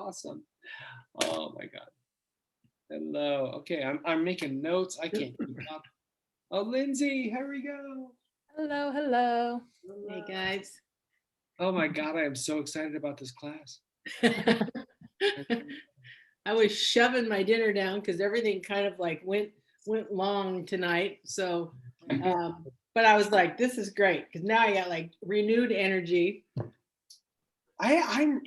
Awesome. Oh my God. Hello. Okay, I'm making notes. I can't keep up. Oh, Lindsay, here we go. Hello, hello. Hey Hello. guys. Oh my God, I am so excited about this class. I was shoving my dinner down because everything kind of like went long tonight. So, but I was like, this is great because now I got like renewed energy. I'm,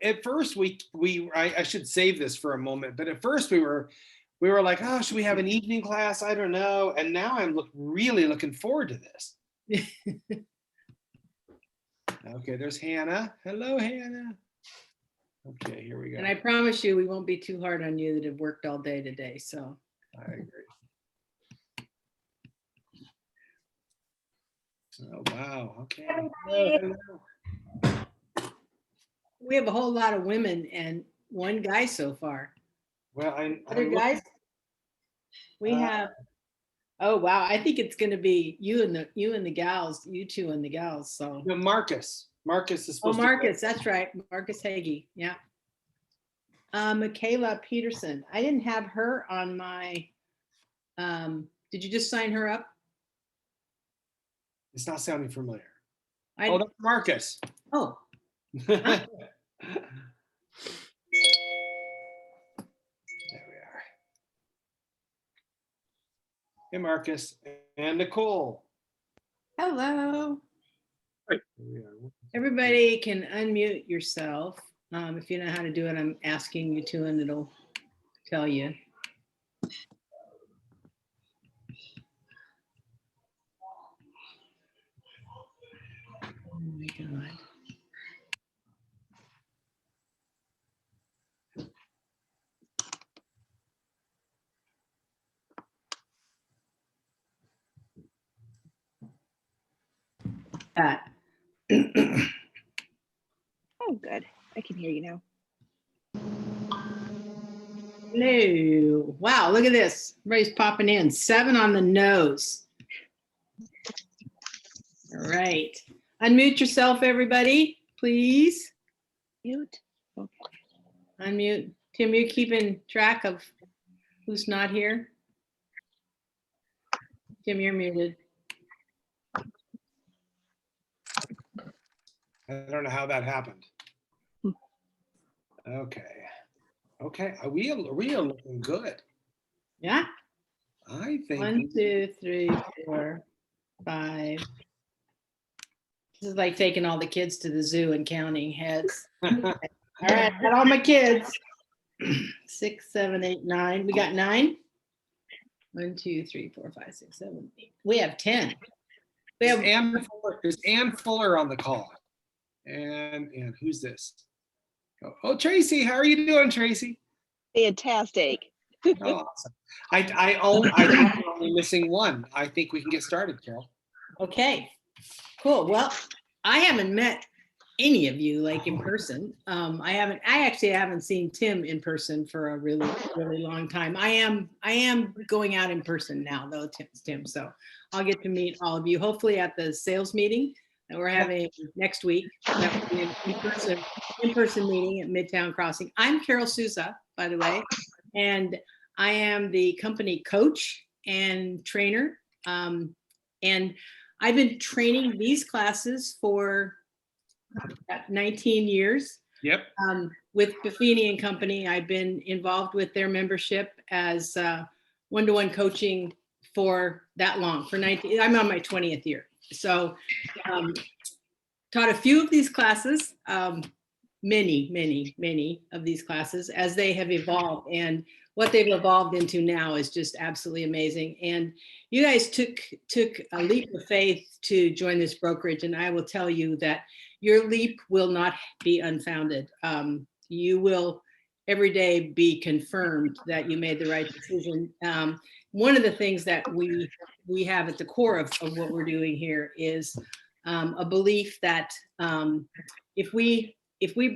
at first I should save this for a moment, but at first we were like, oh, should we have an evening class? I don't know. And now I'm really looking forward to this. Okay, there's Hannah. Hello, Hannah. Okay, here we go. And I promise you, we won't be too hard on you that have worked all day today. So I agree. Oh, wow. Okay. Hello. we have a whole lot of women and one guy so far. Well, Other guys? We have. Oh wow! I think it's going to be you and the gals, you two and the gals. So no, Marcus. Marcus is oh, supposed Marcus, that's right, Marcus Hagee. Yeah. Michaela Peterson. I didn't have her on my. Did you just sign her up? It's not sounding familiar. I, oh, that's Marcus. Oh. There we are. Hey, Marcus and Nicole. Hello. Everybody can unmute yourself. If you know how to do it, I'm asking you to, and it'll tell you. Oh my God. Pat. Oh, good. I can hear you now. Hello. Wow, look at this. Everybody's popping in. 7 on the nose. All right. Unmute yourself, everybody, please. Mute. Okay. Unmute. Tim, you keeping track of who's not here? Tim, you're muted. I don't know how that happened. Okay. Okay. We are looking good. Yeah. I think 1, 2, 3, 4, 5. This is like taking all the kids to the zoo and counting heads. All right, got all my kids. 6, 7, 8, 9. We got 9. 1, 2, 3, 4, 5, 6, 7, 8. We have 10. We have is Ann Fuller on the call. And who's this? Oh, Tracy, how are you doing, Tracy? Fantastic. Oh, awesome. I think we're only missing one. I think we can get started, Carol. Okay, cool. Well, I haven't met any of you like in person. I actually haven't seen Tim in person for a really, really long time. I am going out in person now though, Tim. So I'll get to meet all of you, hopefully at the sales meeting that we're having next week. That will be an in-person meeting at Midtown Crossing. I'm Carol Souza, by the way, and I am the company coach and trainer. And I've been training these classes for 19 years. Yep. With Buffini and Company, I've been involved with their membership as one-to-one coaching for that long, for 19. I'm on my 20th year. So taught a few of these classes, many of these classes as they have evolved, and what they've evolved into now is just absolutely amazing. And you guys took a leap of faith to join this brokerage, and I will tell you that your leap will not be unfounded. You will every day be confirmed that you made the right decision. One of the things that we have at the core of what we're doing here is a belief that if we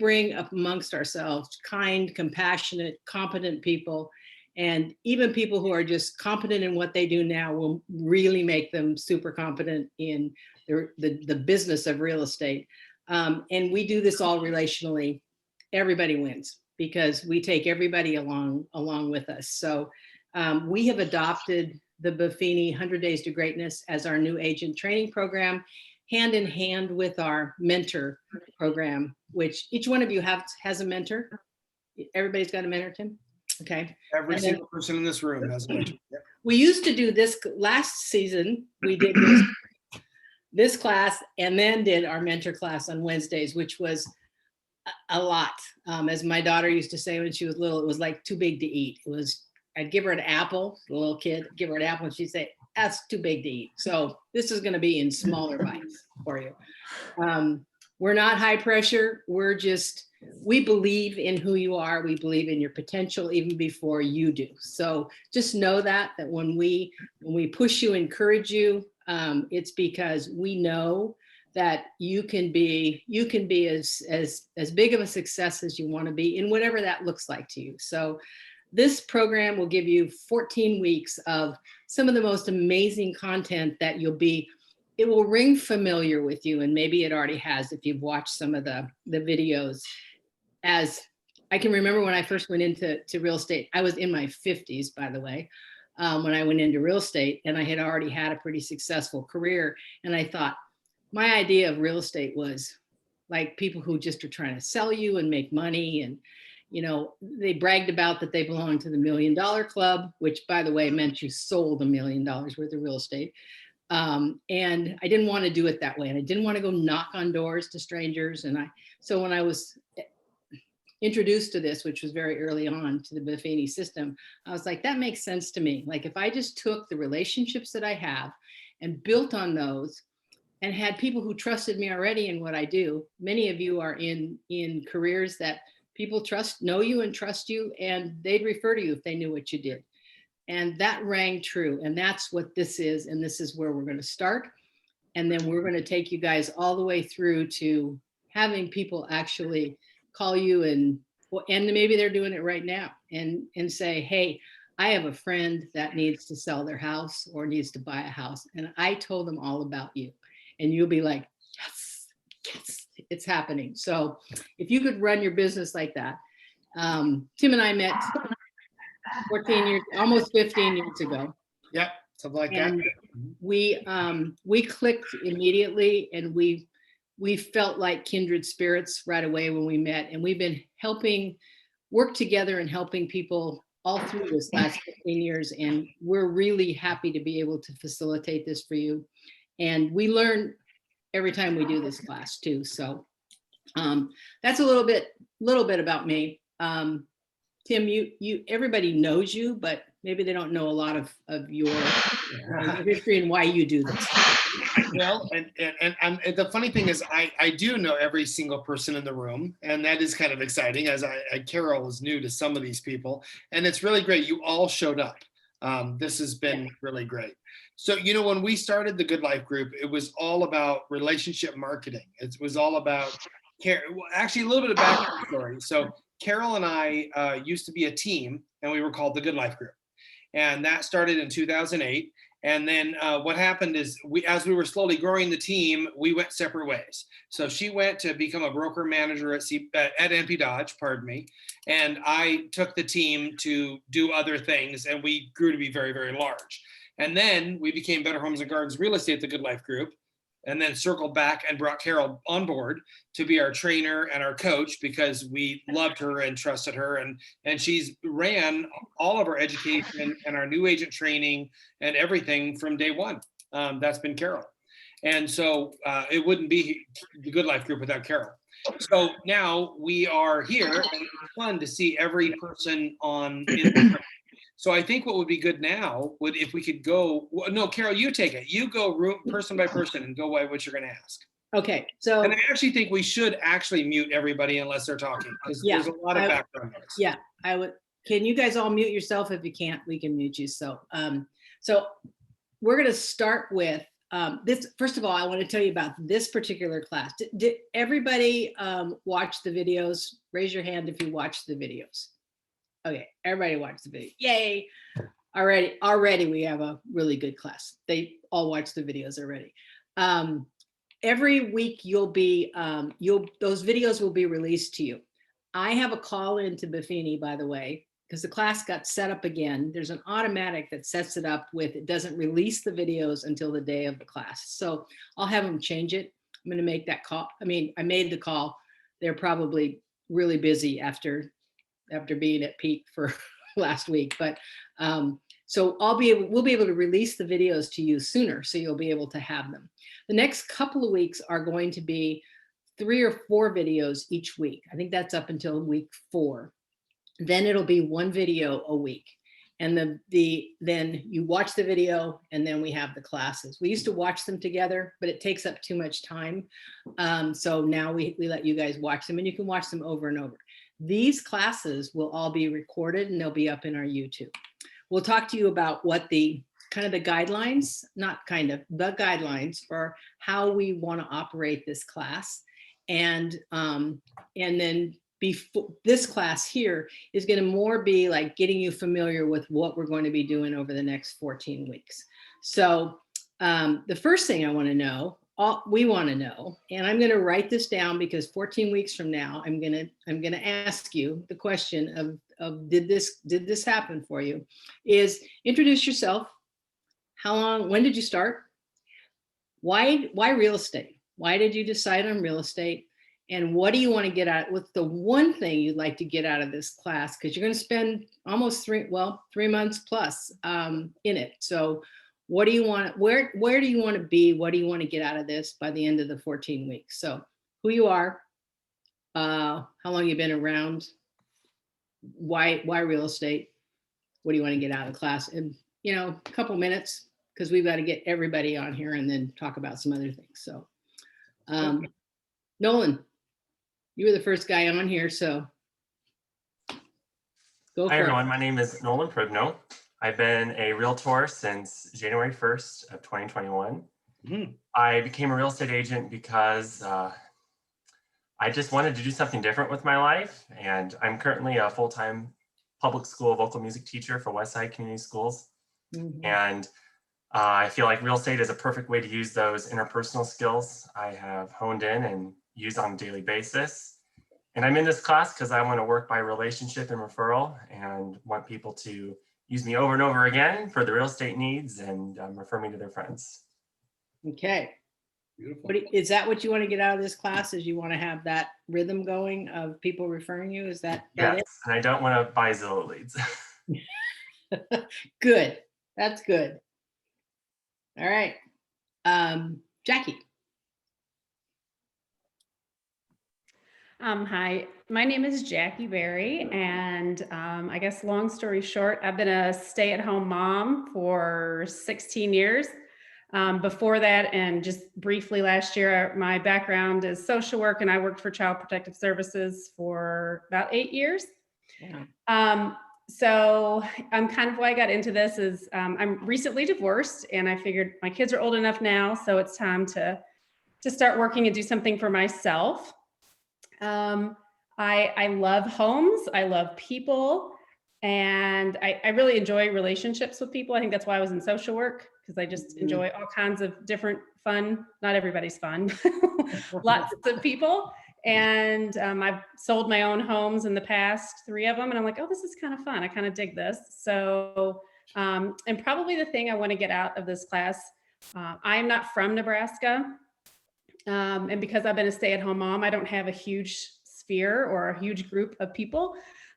bring up amongst ourselves kind, compassionate, competent people, and even people who are just competent in what they do now will really make them super competent in the business of real estate. And we do this all relationally. Everybody wins. because we take everybody along with us. So we have adopted the Buffini 100 Days to Greatness as our new agent training program, hand in hand with our mentor program, which each one of you has a mentor. Everybody's got a mentor, Tim? Okay. Every And then- single person in this room has a mentor. Yep. We used to do this last season. We did this class and then did our mentor class on Wednesdays, which was a lot. As my daughter used to say when she was little, it was like too big to eat. It was, I'd give her an apple, the little kid, give her an apple and she'd say, that's too big to eat. So this is going to be in smaller bites for you. We're not high pressure. We believe in who you are. We believe in your potential even before you do. So just know that when we push you, encourage you, it's because we know that you can be as big of a success as you want to be in whatever that looks like to you. So this program will give you 14 weeks of some of the most amazing content that it will ring familiar with you, and maybe it already has if you've watched some of the videos. As I can remember when I first went into real estate, I was in my 50s, by the way, when I went into real estate, and I had already had a pretty successful career. And I thought my idea of real estate was like people who just are trying to sell you and make money. And, you know, they bragged about that they belonged to the $1 Million Club, which, by the way, meant you sold $1 million worth of real estate. And I didn't want to do it that way. And I didn't want to go knock on doors to strangers. So when I was introduced to this, which was very early on to the Buffini system, I was like, that makes sense to me. Like if I just took the relationships that I have and built on those and had people who trusted me already in what I do. Many of you are in careers that people know you and trust you, and they'd refer to you if they knew what you did. And that rang true. And that's what this is. And this is where we're going to start. And then we're going to take you guys all the way through to having people actually call you and maybe they're doing it right now and say, hey, I have a friend that needs to sell their house or needs to buy a house. And I told them all about you. And you'll be like, yes, it's happening. So if you could run your business like that. Tim and I met 14 years, almost 15 years ago. Yeah, something like And that. we clicked immediately, and we felt like kindred spirits right away when we met. And we've been work together and helping people all through this last 15 years. And we're really happy to be able to facilitate this for you. And we learn every time we do this class too. So that's a little bit about me. Tim, everybody knows you, but maybe they don't know a lot of your history and why you do this. Well, and the funny thing is, I do know every single person in the room, and that is kind of exciting. As Carol is new to some of these people, and it's really great. You all showed up. This has been really great. So, you know, when we started the Good Life Group, it was all about relationship marketing. It was all about actually a little bit of backstory. So Carol and I used to be a team, and we were called the Good Life Group. And that started in 2008. And then what happened is as we were slowly growing the team, we went separate ways. So she went to become a broker manager at NP Dodge, pardon me. And I took the team to do other things, and we grew to be very, very large. And then we became Better Homes and Gardens Real Estate, the Good Life Group, and then circled back and brought Carol on board to be our trainer and our coach because we loved her and trusted her. And she's ran all of our education and our new agent training and everything from day one. That's been Carol. And so it wouldn't be the Good Life Group without Carol. So now we are here, and it's fun to see every person on. So I think what would be good now would if we could go. No, Carol, you take it. You go person by person and go what you're going to ask. Okay. So. And I actually think we should actually mute everybody unless they're talking because there's a lot of background noise. Yeah, I would. Can you guys all mute yourself? If you can't, we can mute you. So, so we're going to start with this. First of all, I want to tell you about this particular class. Did everybody watch the videos? Raise your hand if you watched the videos. Okay, everybody watched the video. Yay! Already we have a really good class. They all watched the videos already. Every week those videos will be released to you. I have a call into Buffini, by the way, because the class got set up again. There's an automatic that sets it up with, it doesn't release the videos until the day of the class. So I'll have them change it. I'm going to make that call. I mean, I made the call. They're probably really busy after being at peak for last week, but so we'll be able to release the videos to you sooner, so you'll be able to have them. The next couple of weeks are going to be 3 or 4 videos each week. I think that's up until week 4. Then it'll be 1 video a week. And then you watch the video, and then we have the classes. We used to watch them together, but it takes up too much time. So now we let you guys watch them, and you can watch them over and over. These classes will all be recorded, and they'll be up in our YouTube. We'll talk to you about what the guidelines, the guidelines for how we want to operate this class. And then before this class here is going to more be like getting you familiar with what we're going to be doing over the next 14 weeks. So the first thing I want to know, we want to know, and I'm going to write this down because 14 weeks from now, I'm going to ask you the question of did this happen for you, is introduce yourself. How long, when did you start? Why real estate? Why did you decide on real estate? And what do you want to get out? What's the one thing you'd like to get out of this class? Because you're going to spend almost 3 months plus in it. So what do you want? Where do you want to be? What do you want to get out of this by the end of the 14 weeks? So who you are, how long you've been around, why real estate? What do you want to get out of the class? And a couple minutes, because we've got to get everybody on here and then talk about some other things. So Nolan, you were the first guy on here, so go for it. Hi everyone, my name is Nolan Prigno. I've been a realtor since January 1st of 2021. Mhm. I became a real estate agent because I just wanted to do something different with my life. And I'm currently a full-time public school vocal music teacher for Westside Community Schools. Mhm. And I feel like real estate is a perfect way to use those interpersonal skills I have honed in and use on a daily basis. And I'm in this class because I want to work by relationship and referral and want people to use me over and over again for the real estate needs and refer me to their friends. Okay. Beautiful. Is that what you want to get out of this class? Is you want to have that rhythm going of people referring you? Is that Yes, and I don't want to buy Zillow leads. it? Good. That's good. All right. Jackie. Hi, my name is Jackie Berry, and I guess long story short, I've been a stay-at-home mom for 16 years. Before that, and just briefly last year, my background is social work, and I worked for Child Protective Services for about 8 years. Yeah. So I'm kind of why I got into this is I'm recently divorced, and I figured my kids are old enough now, so it's time to start working and do something for myself. I love homes. I love people. And I really enjoy relationships with people. I think that's why I was in social work, because I just enjoy all kinds of different fun, not everybody's fun, lots of people. And I've sold my own homes in the past, 3 of them. And I'm like, oh, this is kind of fun. I kind of dig this. So, and probably the thing I want to get out of this class, I'm not from Nebraska. And because I've been a stay-at-home mom, I don't have a huge sphere or a huge group of people.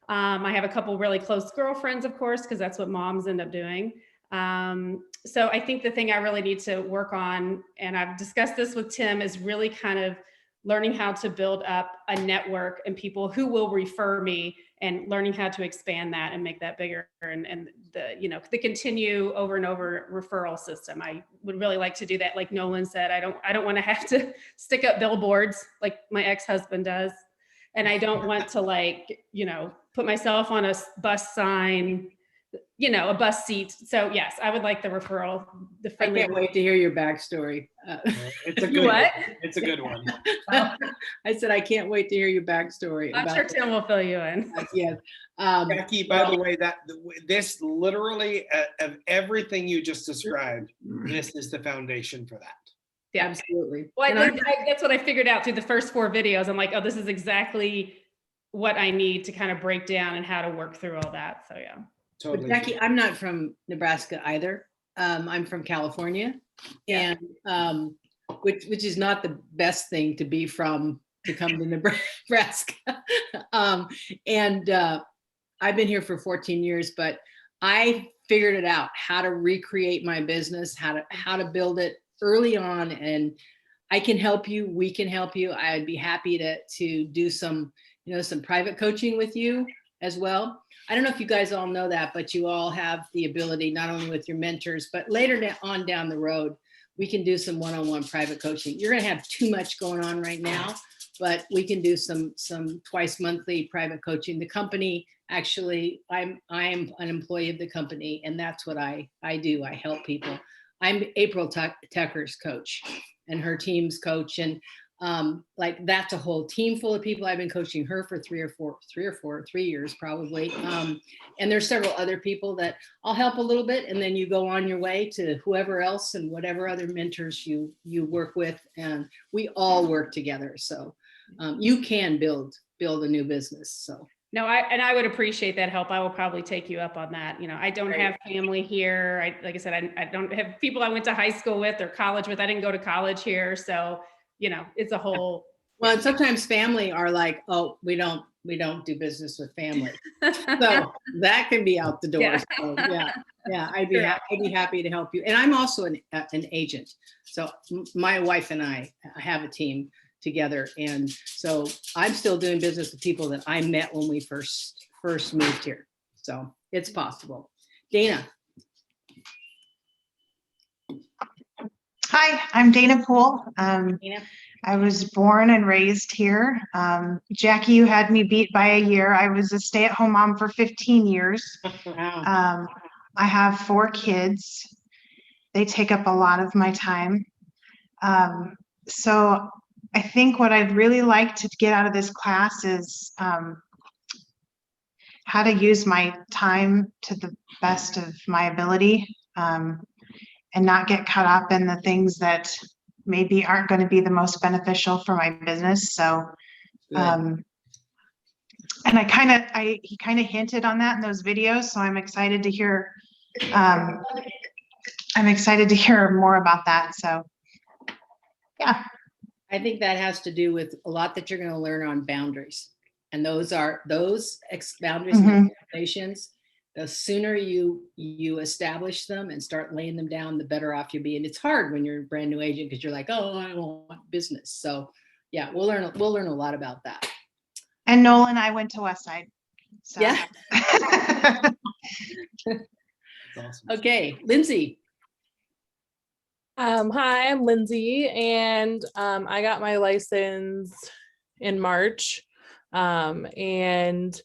I have a couple really close girlfriends, of course, because that's what moms end up doing. So I think the thing I really need to work on, and I've discussed this with Tim, is really kind of learning how to build up a network and people who will refer me, and learning how to expand that and make that bigger, and the continue over and over referral system. I would really like to do that. Like Nolan said, I don't want to have to stick up billboards like my ex-husband does. And I don't want to put myself on a bus sign, a bus seat. So yes, I would like the referral. I can't wait to hear your backstory. It's a good What? one. It's a good one. I said, I can't wait to hear your backstory. I'm sure Tim will fill you in. Yes. Jackie, by the way, this literally of everything you just described, this is the foundation for that. Yeah, absolutely. Well, that's what I figured out through the first 4 videos. I'm like, oh, this is exactly what I need to kind of break down and how to work through all that. So yeah. But Totally. Jackie, I'm not from Nebraska either. I'm from California, Yeah. and which is not the best thing to be from to come to Nebraska. I've been here for 14 years, but I figured it out how to recreate my business, how to build it early on, and I can help you. We can help you. I'd be happy to do some private coaching with you as well. I don't know if you guys all know that, but you all have the ability, not only with your mentors, but later on down the road, we can do some one-on-one private coaching. You're going to have too much going on right now, but we can do some twice monthly private coaching. The company, actually, I'm an employee of the company, and that's what I do. I help people. I'm April Tucker's coach and her team's coach, and like that's a whole team full of people. I've been coaching her for 3 years probably. And there's several other people that I'll help a little bit, and then you go on your way to whoever else and whatever other mentors you work with, and we all work together. So you can build a new business. So. No, I would appreciate that help. I will probably take you up on that. I don't have family here. Like I said, I don't have people I went to high school with or college with. I didn't go to college here. So, it's a whole. Well, and sometimes family are like, oh, we don't do business with family. So that can be out the door. Yeah. So, yeah, I'd be happy to help you. And I'm also an agent. So my wife and I have a team together, and so I'm still doing business with people that I met when we first moved here. So it's possible. Dana. Hi, I'm Dana Poole. Dana. I was born and raised here. Jackie, you had me beat by a year. I was a stay-at-home mom for 15 years. Wow. I have 4 kids. They take up a lot of my time. So I think what I'd really like to get out of this class is how to use my time to the best of my ability, and not get caught up in the things that maybe aren't going to be the most beneficial for my business. So, and he kind of hinted on that in those videos. So I'm excited to hear, more about that. So, yeah. I think that has to do with a lot that you're going to learn on boundaries. And those boundaries and expectations. The sooner you establish them and start laying them down, the better off you'll be. And it's hard when you're a brand new agent because you're like, oh, I don't want business. So yeah, we'll learn a lot about that. And Nolan, I went to Westside. So. Yeah. That's awesome. Okay, Lindsay. Hi, I'm Lindsay, and I got my license in March, and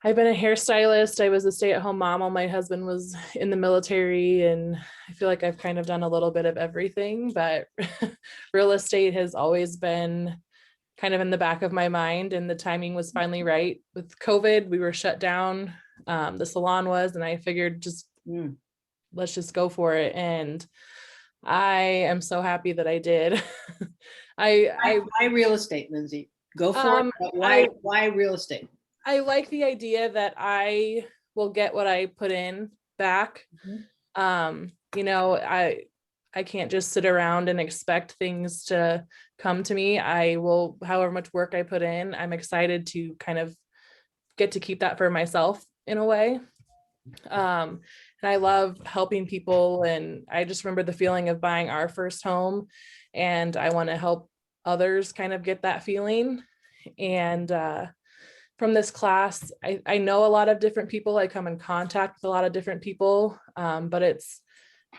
I've been a hairstylist. I was a stay-at-home mom while my husband was in the military, and I feel like I've kind of done a little bit of everything, but real estate has always been kind of in the back of my mind, and the timing was finally right. With COVID, we were shut down, the salon was, and I figured let's just go for it. And I am so happy that I did. Why real estate, Lindsay? Go for it. But why real estate? I like the idea that I will get what I put in back. I can't just sit around and expect things to come to me. I will, however much work I put in, I'm excited to kind of get to keep that for myself in a way. And I love helping people. And I just remember the feeling of buying our first home, and I want to help others kind of get that feeling. And from this class, I know a lot of different people. I come in contact with a lot of different people, but it's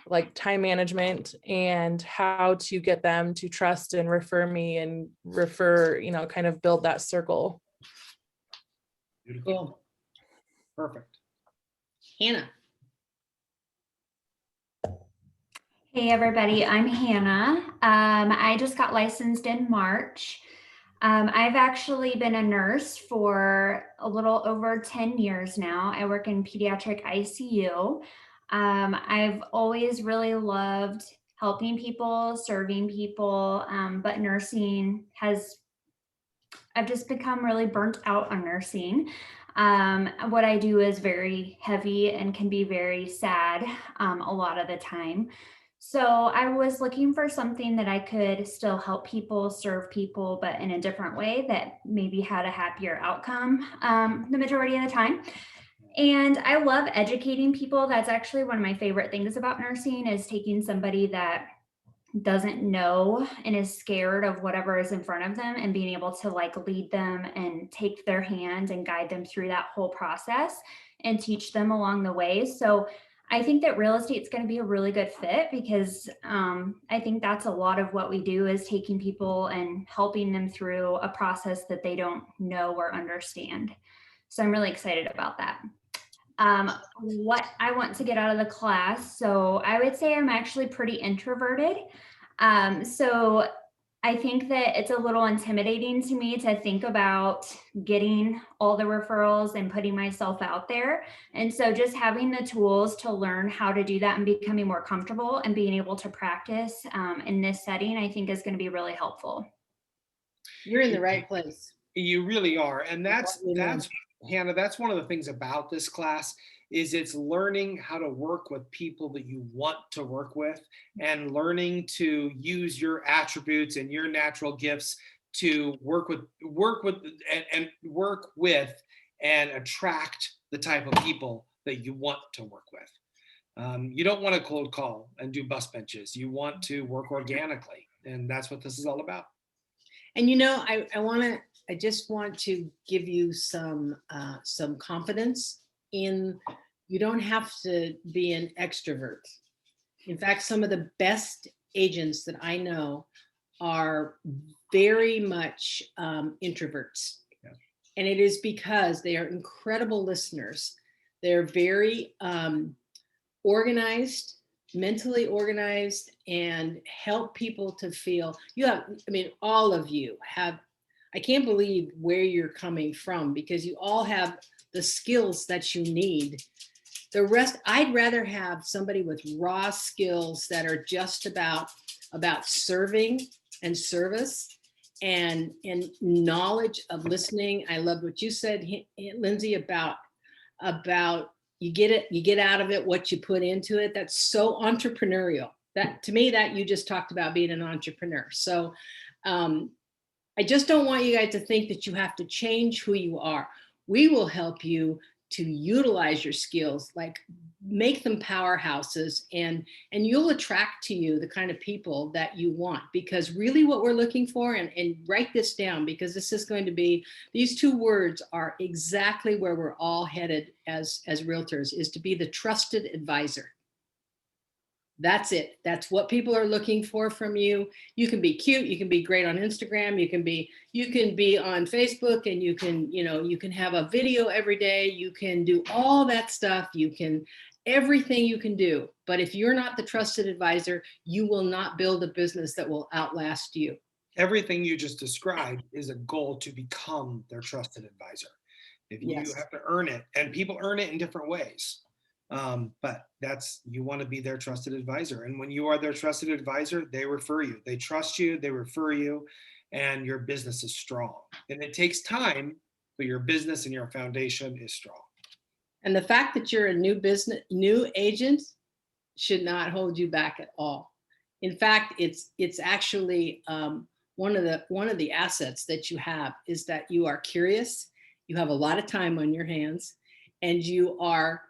like time management and how to get them to trust and refer me and kind of build that circle. Beautiful. Cool. Perfect. Hannah. Hey everybody, I'm Hannah. I just got licensed in March. I've actually been a nurse for a little over 10 years now. I work in pediatric ICU. I've always really loved helping people, serving people, but nursing has, I've just become really burnt out on nursing. What I do is very heavy and can be very sad a lot of the time. So I was looking for something that I could still help people, serve people, but in a different way that maybe had a happier outcome the majority of the time. And I love educating people. That's actually one of my favorite things about nursing, is taking somebody that doesn't know and is scared of whatever is in front of them and being able to like lead them and take their hand and guide them through that whole process and teach them along the way. So I think that real estate is going to be a really good fit, because I think that's a lot of what we do, is taking people and helping them through a process that they don't know or understand. So I'm really excited about that. What I want to get out of the class. So I would say I'm actually pretty introverted. So I think that it's a little intimidating to me to think about getting all the referrals and putting myself out there. And so just having the tools to learn how to do that and becoming more comfortable and being able to practice in this setting, I think is going to be really helpful. You're in the right place. You really are. And that's Hannah, that's one of the things about this class, is it's learning how to work with people that you want to work with, and learning to use your attributes and your natural gifts to work with and attract the type of people that you want to work with. You don't want to cold call and do bus benches. You want to work organically, and that's what this is all about. And you know, I just want to give you some confidence in, you don't have to be an extrovert. In fact, some of the best agents that I know are very much introverts. Yeah. And it is because they are incredible listeners. They're very organized, mentally organized, and help people to feel, all of you have, I can't believe where you're coming from, because you all have the skills that you need. The rest, I'd rather have somebody with raw skills that are just about serving and service and knowledge of listening. I love what you said, Lindsay, about you get out of it what you put into it. That's so entrepreneurial. That, to me, that you just talked about being an entrepreneur. So I just don't want you guys to think that you have to change who you are. We will help you to utilize your skills, like make them powerhouses, and you'll attract to you the kind of people that you want. Because really what we're looking for, and write this down, because this is going to be, these two words are exactly where we're all headed as realtors, is to be the trusted advisor. That's it. That's what people are looking for from you. You can be cute. You can be great on Instagram. You can be on Facebook, and you can have a video every day. You can do all that stuff. Everything you can do. But if you're not the trusted advisor, you will not build a business that will outlast you. Everything you just described is a goal to become their trusted advisor. If you Yes. have to earn it, and people earn it in different ways. But you want to be their trusted advisor. And when you are their trusted advisor, they refer you, they trust you, they refer you, and your business is strong. And it takes time, but your business and your foundation is strong. And the fact that you're a new agent should not hold you back at all. In fact, it's actually one of the assets that you have, is that you are curious, you have a lot of time on your hands, and you are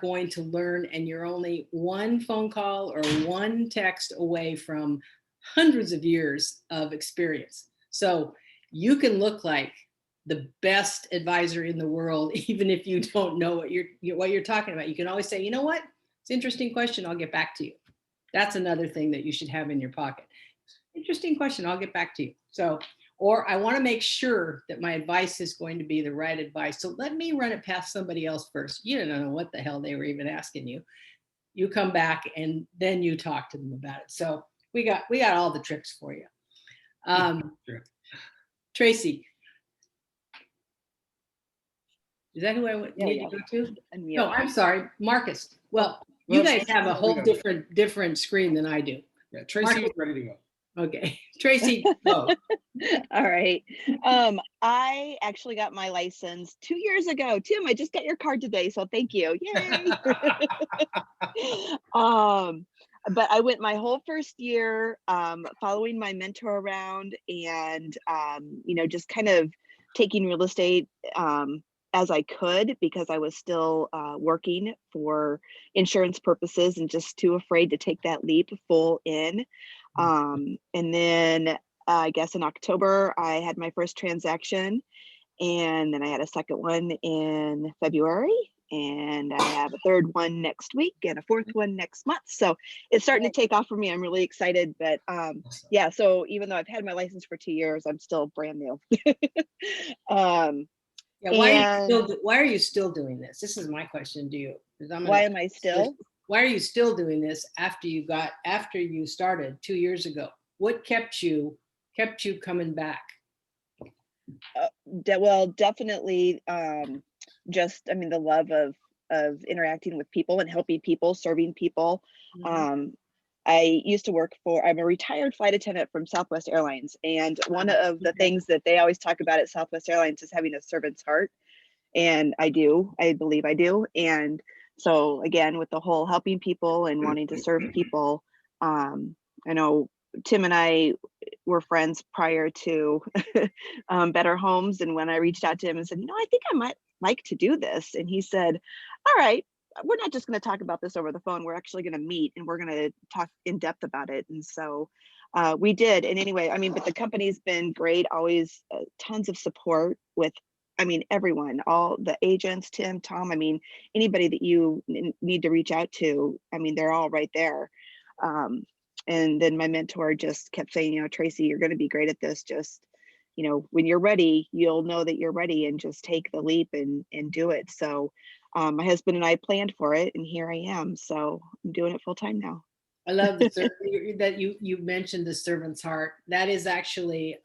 going to learn, and you're only one phone call or one text away from hundreds of years of experience. So you can look like the best advisor in the world, even if you don't know what you're talking about. You can always say, you know what? It's an interesting question. I'll get back to you. That's another thing that you should have in your pocket. Interesting question. I'll get back to you. So, or I want to make sure that my advice is going to be the right advice. So let me run it past somebody else first. You don't know what the hell they were even asking you. You come back and then you talk to them about it. So we got all the tricks for you. Sure. Tracy. Is that who I need to go to? No, I'm sorry, Marcus. Well, you guys have a whole different screen than I do. Yeah, Tracy Marcus, is ready to go. Okay, Tracy, go. All right. I actually got my license 2 years ago. Tim, I just got your card today, so thank you. Yay. But I went my whole first year following my mentor around and just kind of taking real estate as I could because I was still working for insurance purposes and just too afraid to take that leap full in. And then I guess in October, I had my first transaction, and then I had a second one in February, and I have a third one next week and a fourth one next month. So it's starting to take off for me. I'm really excited, but yeah, so even though I've had my license for 2 years, I'm still brand new. Yeah, why are you still doing this? This is my question to you. Why am I still? Why are you still doing this after you started 2 years ago? What kept you coming back? Well, definitely just the love of interacting with people and helping people, serving people. I used to work I'm a retired flight attendant from Southwest Airlines, and one of the things that they always talk about at Southwest Airlines is having a servant's heart, and I believe I do. And so again, with the whole helping people and wanting to serve people, I know Tim and I were friends prior to Better Homes. And when I reached out to him and said, I think I might like to do this. And he said, all right, we're not just going to talk about this over the phone. We're actually going to meet and we're going to talk in depth about it. And so we did. And anyway, but the company's been great, always tons of support with, everyone, all the agents, Tim, Tom, anybody that you need to reach out to, they're all right there. And then my mentor just kept saying, Tracy, you're going to be great at this. Just, when you're ready, you'll know that you're ready, and just take the leap and do it. So my husband and I planned for it, and here I am. So I'm doing it full time now. I love that you mentioned the servant's heart. That is actually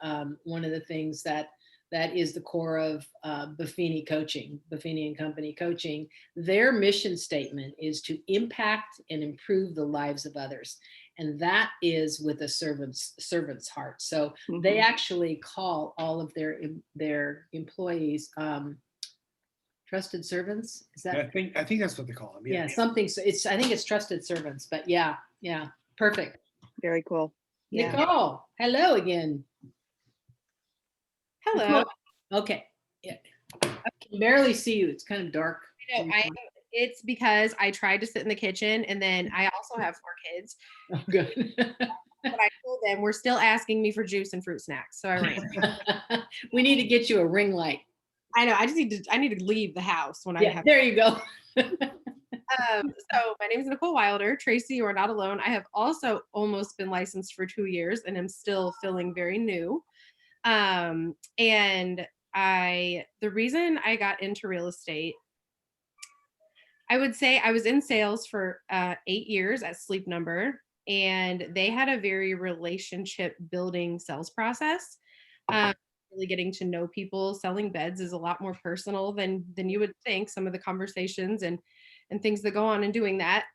one of the things that is the core of Buffini Coaching, Buffini and Company Coaching. Their mission statement is to impact and improve the lives of others. And that is with a servant's heart. So they actually call all of their employees trusted servants. Is that? I think that's what they call them. Yeah, something. So I think it's trusted servants. But yeah, perfect. Very cool. Yeah. Nicole, hello again. Hello. Okay. Yeah. I can barely see you. It's kind of dark. It's because I tried to sit in the kitchen, and then I also have 4 kids. Oh, good. But I told them we're still asking me for juice and fruit snacks. So I ran. We need to get you a ring light. I know. I need to leave the house when I have. There you go. So my name is Nicole Wilder. Tracy, you are not alone. I have also almost been licensed for 2 years, and I'm still feeling very new. And the reason I got into real estate, I would say I was in sales for 8 years at Sleep Number, and they had a very relationship building sales process. Really getting to know people. Selling beds is a lot more personal than you would think. Some of the conversations and things that go on in doing that.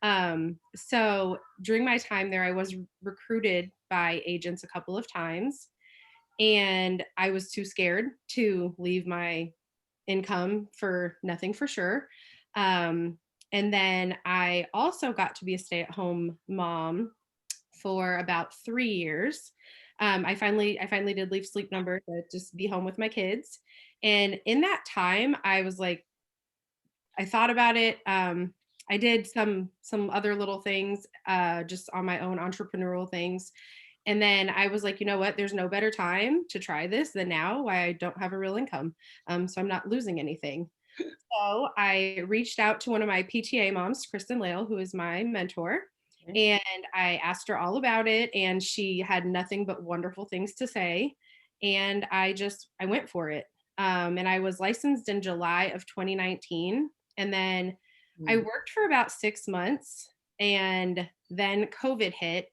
So during my time there, I was recruited by agents a couple of times, and I was too scared to leave my income for nothing for sure. And then I also got to be a stay-at-home mom for about 3 years. I finally did leave Sleep Number to just be home with my kids. And in that time, I was like, I thought about it. I did some other little things, just on my own entrepreneurial things. And then I was like, you know what, there's no better time to try this than now, why I don't have a real income. So I'm not losing anything. So I reached out to one of my PTA moms, Kristen Lale, who is my mentor. And I asked her all about it, and she had nothing but wonderful things to say. And I went for it. And I was licensed in July of 2019. And then I worked for about 6 months, and then COVID hit.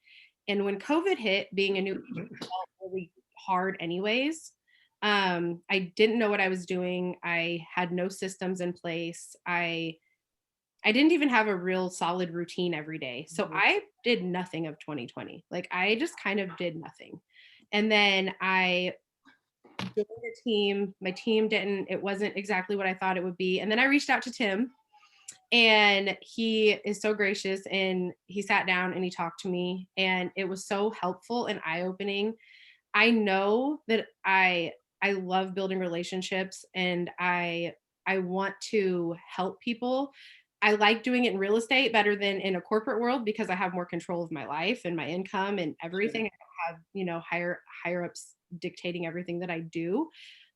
And when COVID hit, being a new agent felt really hard anyways. I didn't know what I was doing. I had no systems in place. I I didn't even have a real solid routine every day. So I did nothing of 2020. Like I just kind of did nothing. And then I joined a team. My team it wasn't exactly what I thought it would be. And then I reached out to Tim, and he is so gracious, and he sat down and he talked to me, and it was so helpful and eye-opening. I know that I love building relationships, and I want to help people. I like doing it in real estate better than in a corporate world because I have more control of my life and my income and everything. I have, higher ups dictating everything that I do,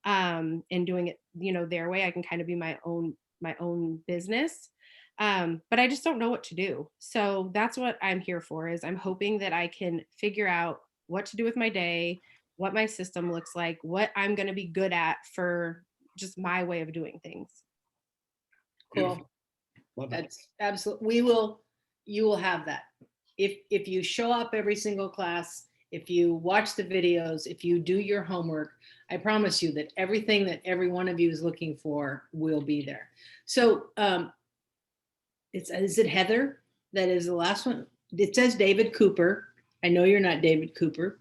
and doing it, their way. I can kind of be my own business. But I just don't know what to do. So that's what I'm here for, is I'm hoping that I can figure out what to do with my day, what my system looks like, what I'm going to be good at for just my way of doing things. Cool. Love it. That's absolutely, you will have that. If you show up every single class, if you watch the videos, if you do your homework, I promise you that everything that every one of you is looking for will be there. So is it Heather that is the last one? It says David Cooper. I know you're not David Cooper.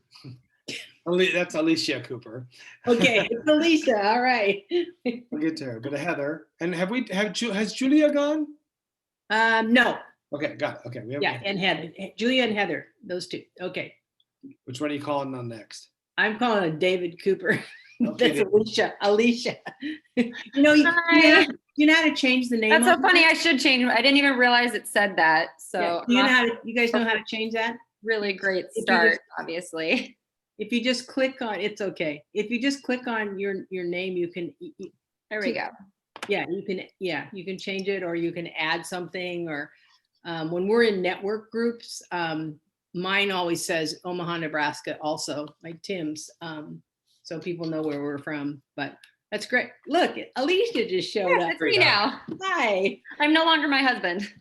That's Alicia Cooper. Okay, it's Alicia. All right. We'll get to her, but Heather. And has Julia gone? No. Okay, got it. Okay, Yeah, and Heather, Julia and Heather, those two. Okay, Which one are you calling on next? I'm calling it David Cooper. Okay, That's Alicia. Alicia. You Hi. know how to change the name. That's so on funny. that? I should change. I didn't even realize it said that. So Yeah. Do you know how to? You guys know how to change that? really great you start, just- obviously. If you just click on, it's okay. If you just click on your name, you can. There we go. Yeah, you can change it, or you can add something, or when we're in network groups, mine always says Omaha, Nebraska, also like Tim's, so people know where we're from. But that's great. Look, Alicia just showed up. It's me now. Hi. I'm no longer my husband.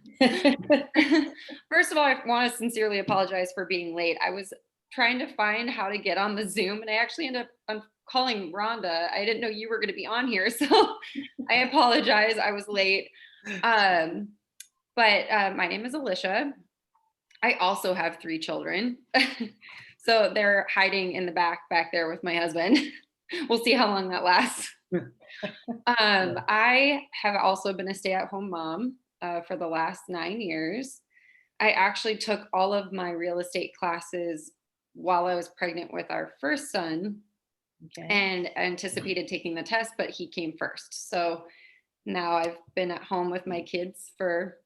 First of all, I want to sincerely apologize for being late. I was trying to find how to get on the Zoom, and I actually ended up calling Rhonda. I didn't know you were going to be on here, so I apologize. I was late. But my name is Alicia. I also have 3 children. So they're hiding in the back there with my husband. We'll see how long that lasts. I have also been a stay-at-home mom for the last 9 years. I actually took all of my real estate classes while I was pregnant with our first son, Okay. and anticipated taking the test, but he came first. So now I've been at home with my kids for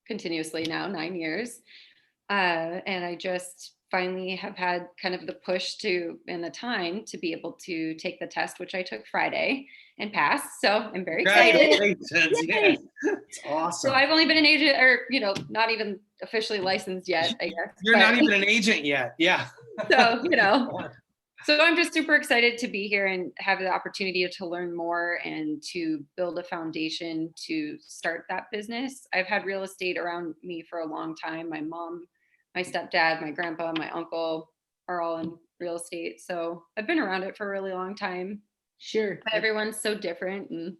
continuously now 9 years. And I just finally have had kind of the push and the time to be able to take the test, which I took Friday and passed. So I'm very excited. Congratulations. Yes. It's awesome. So I've only been an agent, or, not even officially licensed yet, I guess. You're not even an agent yet. Yeah. So, so I'm just super excited to be here and have the opportunity to learn more and to build a foundation to start that business. I've had real estate around me for a long time. My mom, my stepdad, my grandpa, my uncle are all in real estate. So I've been around it for a really long time. Sure. But everyone's so different, and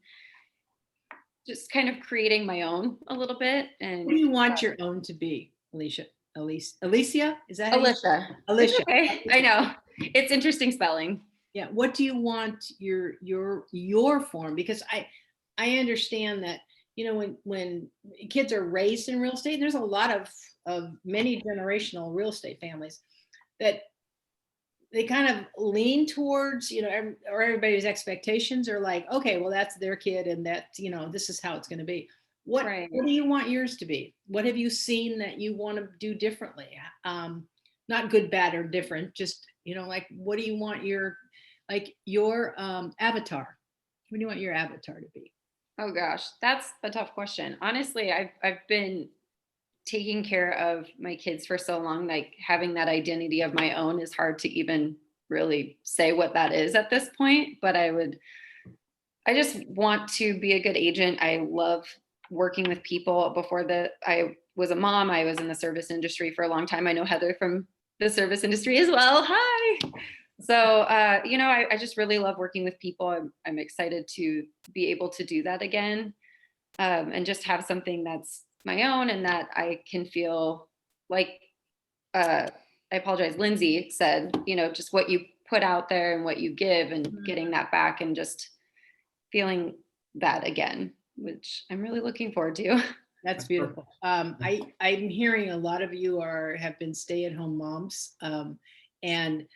just kind of creating my own a little bit. And What do you want your own to be, Alicia? Alicia? Is that how you- Alicia. Alicia. Okay, I know. It's interesting spelling. Yeah. What do you want your form? Because I understand that, when kids are raised in real estate, there's a lot of many generational real estate families that they kind of lean towards, or everybody's expectations are like, okay, well, that's their kid, and that, this is how it's going to be. What do you want yours to be? What have you seen that you want to do differently? Not good, bad, or different, just, like, what do you want your avatar? What do you want your avatar to be? Oh gosh, that's a tough question. Honestly, I've been taking care of my kids for so long, like having that identity of my own is hard to even really say what that is at this point. But I just want to be a good agent. I love working with people. Before I was a mom, I was in the service industry for a long time. I know Heather from the service industry as well. Hi. So, I just really love working with people. I'm excited to be able to do that again, and just have something that's my own, and that I can feel like, I apologize, Lindsay said, you know, just what you put out there and what you give, and getting that back, and just feeling that again, which I'm really looking forward to. That's beautiful. I'm hearing a lot of you have been stay-at-home moms. And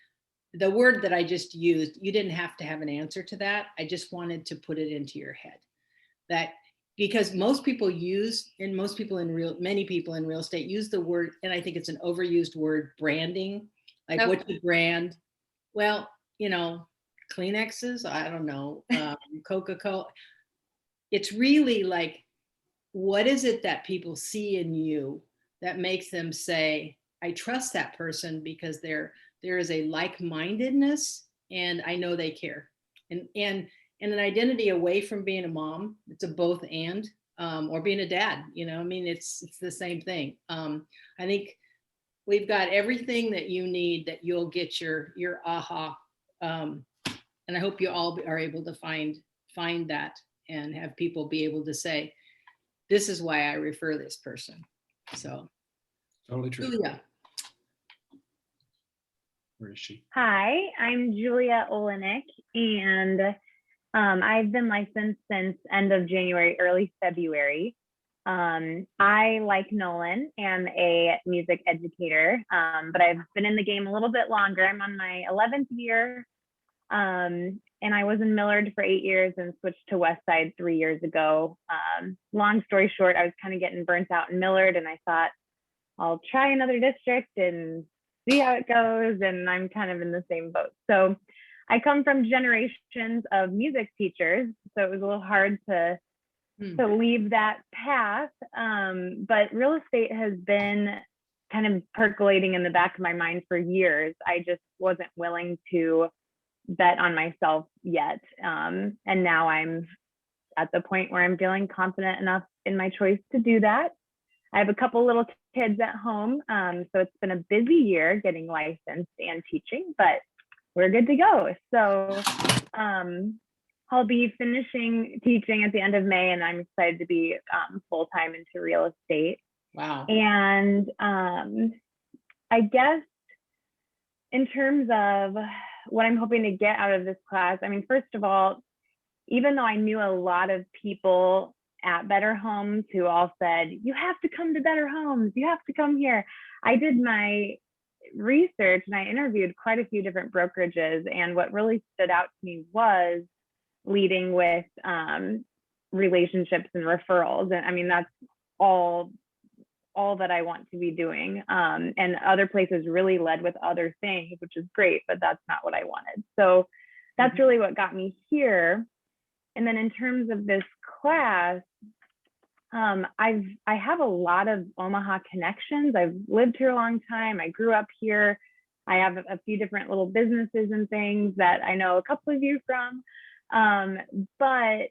the word that I just used, you didn't have to have an answer to that. I just wanted to put it into your head. That because many people in real estate use the word, and I think it's an overused word, branding. Like Nope. what you brand. Well, you know, Kleenexes, I don't know, Coca-Cola. It's really like, what is it that people see in you that makes them say, I trust that person because there is a like-mindedness and I know they care. And an identity away from being a mom, it's a both and, or being a dad, you know, I mean, it's the same thing. I think we've got everything that you need, that you'll get your aha. And I hope you all are able to find that and have people be able to say, this is why I refer this person. So. Totally true. Julia. Where is she? Hi, I'm Julia Olenek, and I've been licensed since end of January, early February. I, like Nolan, am a music educator, but I've been in the game a little bit longer. I'm on my 11th year, and I was in Millard for 8 years and switched to Westside 3 years ago. Long story short, I was kind of getting burnt out in Millard, and I thought, I'll try another district and see how it goes, and I'm kind of in the same boat. So I come from generations of music teachers, so it was a little hard to leave that path, but real estate has been kind of percolating in the back of my mind for years. I just wasn't willing to bet on myself yet, and now I'm at the point where I'm feeling confident enough in my choice to do that. I have a couple little kids at home, so it's been a busy year getting licensed and teaching, but we're good to go. So I'll be finishing teaching at the end of May, and I'm excited to be full-time into real estate. Wow. And I guess in terms of what I'm hoping to get out of this class, I mean, first of all, even though I knew a lot of people at Better Homes who all said, you have to come to Better Homes, you have to come here. I did my research and I interviewed quite a few different brokerages, and what really stood out to me was leading with relationships and referrals. And I mean, that's all that I want to be doing. And other places really led with other things, which is great, but that's not what I wanted. So that's really what got me here. And then in terms of this class, I have a lot of Omaha connections. I've lived here a long time. I grew up here. I have a few different little businesses and things that I know a couple of you from. But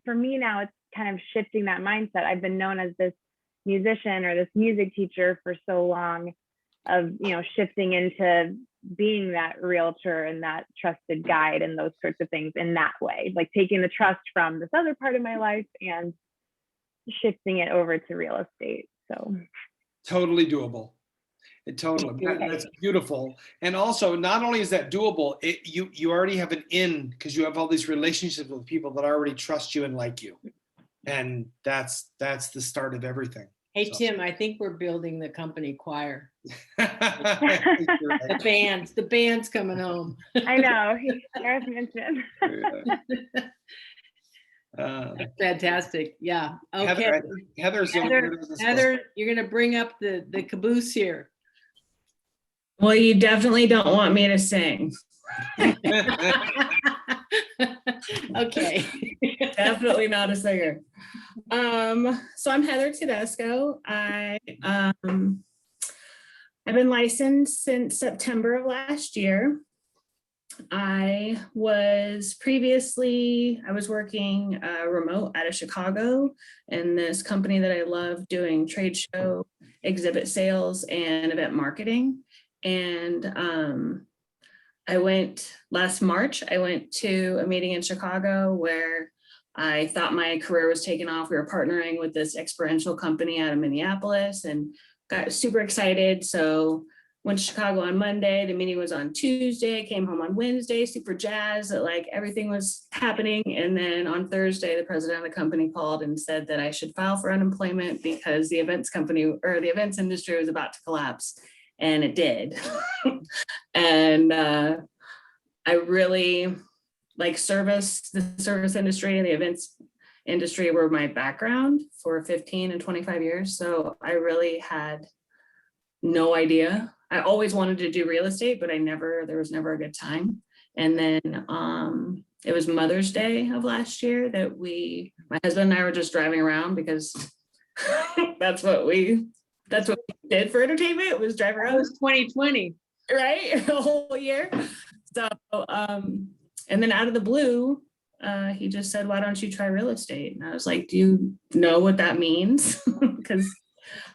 for me now, it's kind of shifting that mindset. I've been known as this musician or this music teacher for so long, of, you know, shifting into being that realtor and that trusted guide and those sorts of things in that way, like taking the trust from this other part of my life and shifting it over to real estate. So Totally doable. That's beautiful. And also, not only is that doable, you already have an in, because you have all these relationships with people that already trust you and like you. And that's the start of everything. Hey, Tim, I think we're building the company choir. Right. The band's coming home. I know, Gareth mentioned. That's fantastic. Yeah. Okay. Heather, you're going to bring up the caboose here. Well, you definitely don't want me to sing. Okay. Definitely not a singer. So I'm Heather Tedesco. I've been licensed since September of last year. I was working remote out of Chicago in this company that I love doing trade show, exhibit sales, and event marketing. And last March, I went to a meeting in Chicago where I thought my career was taking off. We were partnering with this experiential company out of Minneapolis and got super excited. So went to Chicago on Monday. The meeting was on Tuesday. Came home on Wednesday, super jazzed that like everything was happening. And then on Thursday, the president of the company called and said that I should file for unemployment because the events company or the events industry was about to collapse. And it did. And I really like the service industry and the events industry were my background for 15 and 25 years. So I really had no idea. I always wanted to do real estate, but there was never a good time. And then it was Mother's Day of last year that my husband and I were just driving around because that's what we did for entertainment, was drive around. It was 2020. Right, a whole year. So, and then out of the blue, he just said, why don't you try real estate? And I was like, do you know what that means? Because,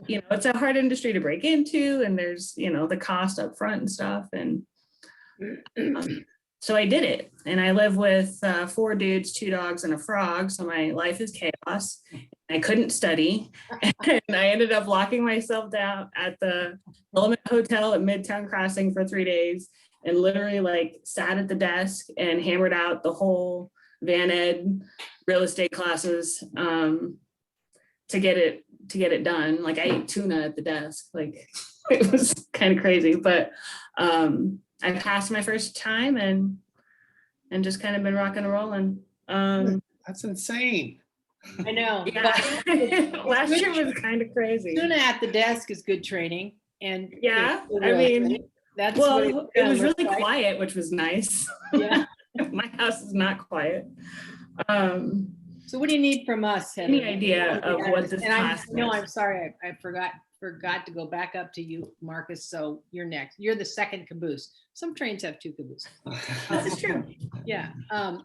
it's a hard industry to break into and there's, the cost up front and stuff. And so I did it. And I live with 4 dudes, 2 dogs and a frog. So my life is chaos. I couldn't study. And I ended up locking myself down at the Element Hotel at Midtown Crossing for 3 days and literally like sat at the desk and hammered out the whole Van Ed real estate classes to get it done. Like I ate tuna at the desk. Like it was kind of crazy, but I passed my first time and just kind of been rocking and rolling. That's insane. I know. Yeah. Last year was kind of crazy. Tuna at the desk is good training. And yeah, I mean, that's well, it was really quiet, which was nice. Yeah. My house is not quiet. So what do you need from us, Heather? Any idea of what this class is? No, I'm sorry. I forgot to go back up to you, Marcus. So you're next. You're the second caboose. Some trains have 2 cabooses. That's true. Yeah.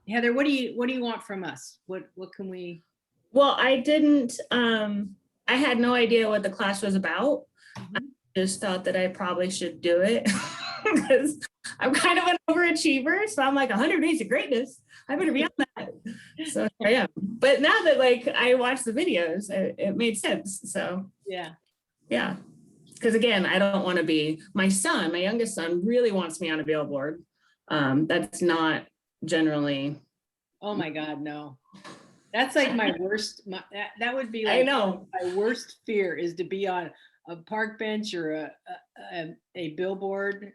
Heather, what do you want from us? What can we? Well, I didn't, I had no idea what the class was about. I just thought that I probably should do it because I'm kind of an overachiever. So I'm like 100 days of greatness. I better be on that. So here I am. But now that like I watched the videos, it made sense. So yeah. Because again, I don't want to be, my youngest son really wants me on a billboard. That's not generally. Oh my God, no. That's like my worst, that would be like, I know. My worst fear is to be on a park bench or a billboard.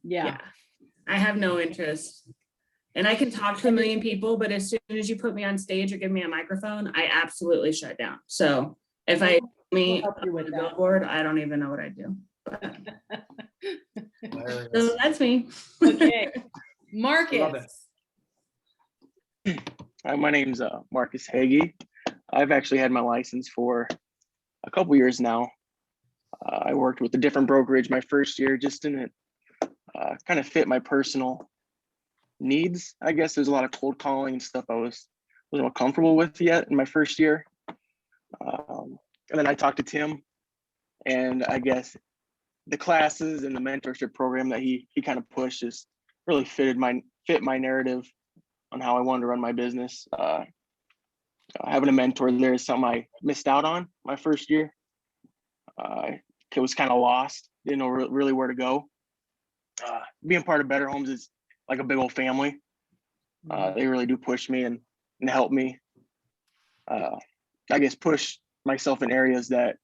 Yeah. I have no interest. And I can talk to a million people, but as soon as you put me on stage or give me a microphone, I absolutely shut down. So if I me help you with on a that. billboard, I don't even know what I do. So that's me. Okay. Marcus. Hi, my name's Marcus Hagee. I've actually had my license for a couple years now. I worked with a different brokerage my first year, just didn't kind of fit my personal needs. I guess there's a lot of cold calling and stuff I wasn't comfortable with yet in my first year. And then I talked to Tim, and I guess the classes and the mentorship program that he kind of pushed just really fit my narrative on how I wanted to run my business. Having a mentor there is something I missed out on my first year. It was kind of lost, didn't know really where to go. Being part of Better Homes is like a big old family. They really do push me and help me, I guess, push myself in areas that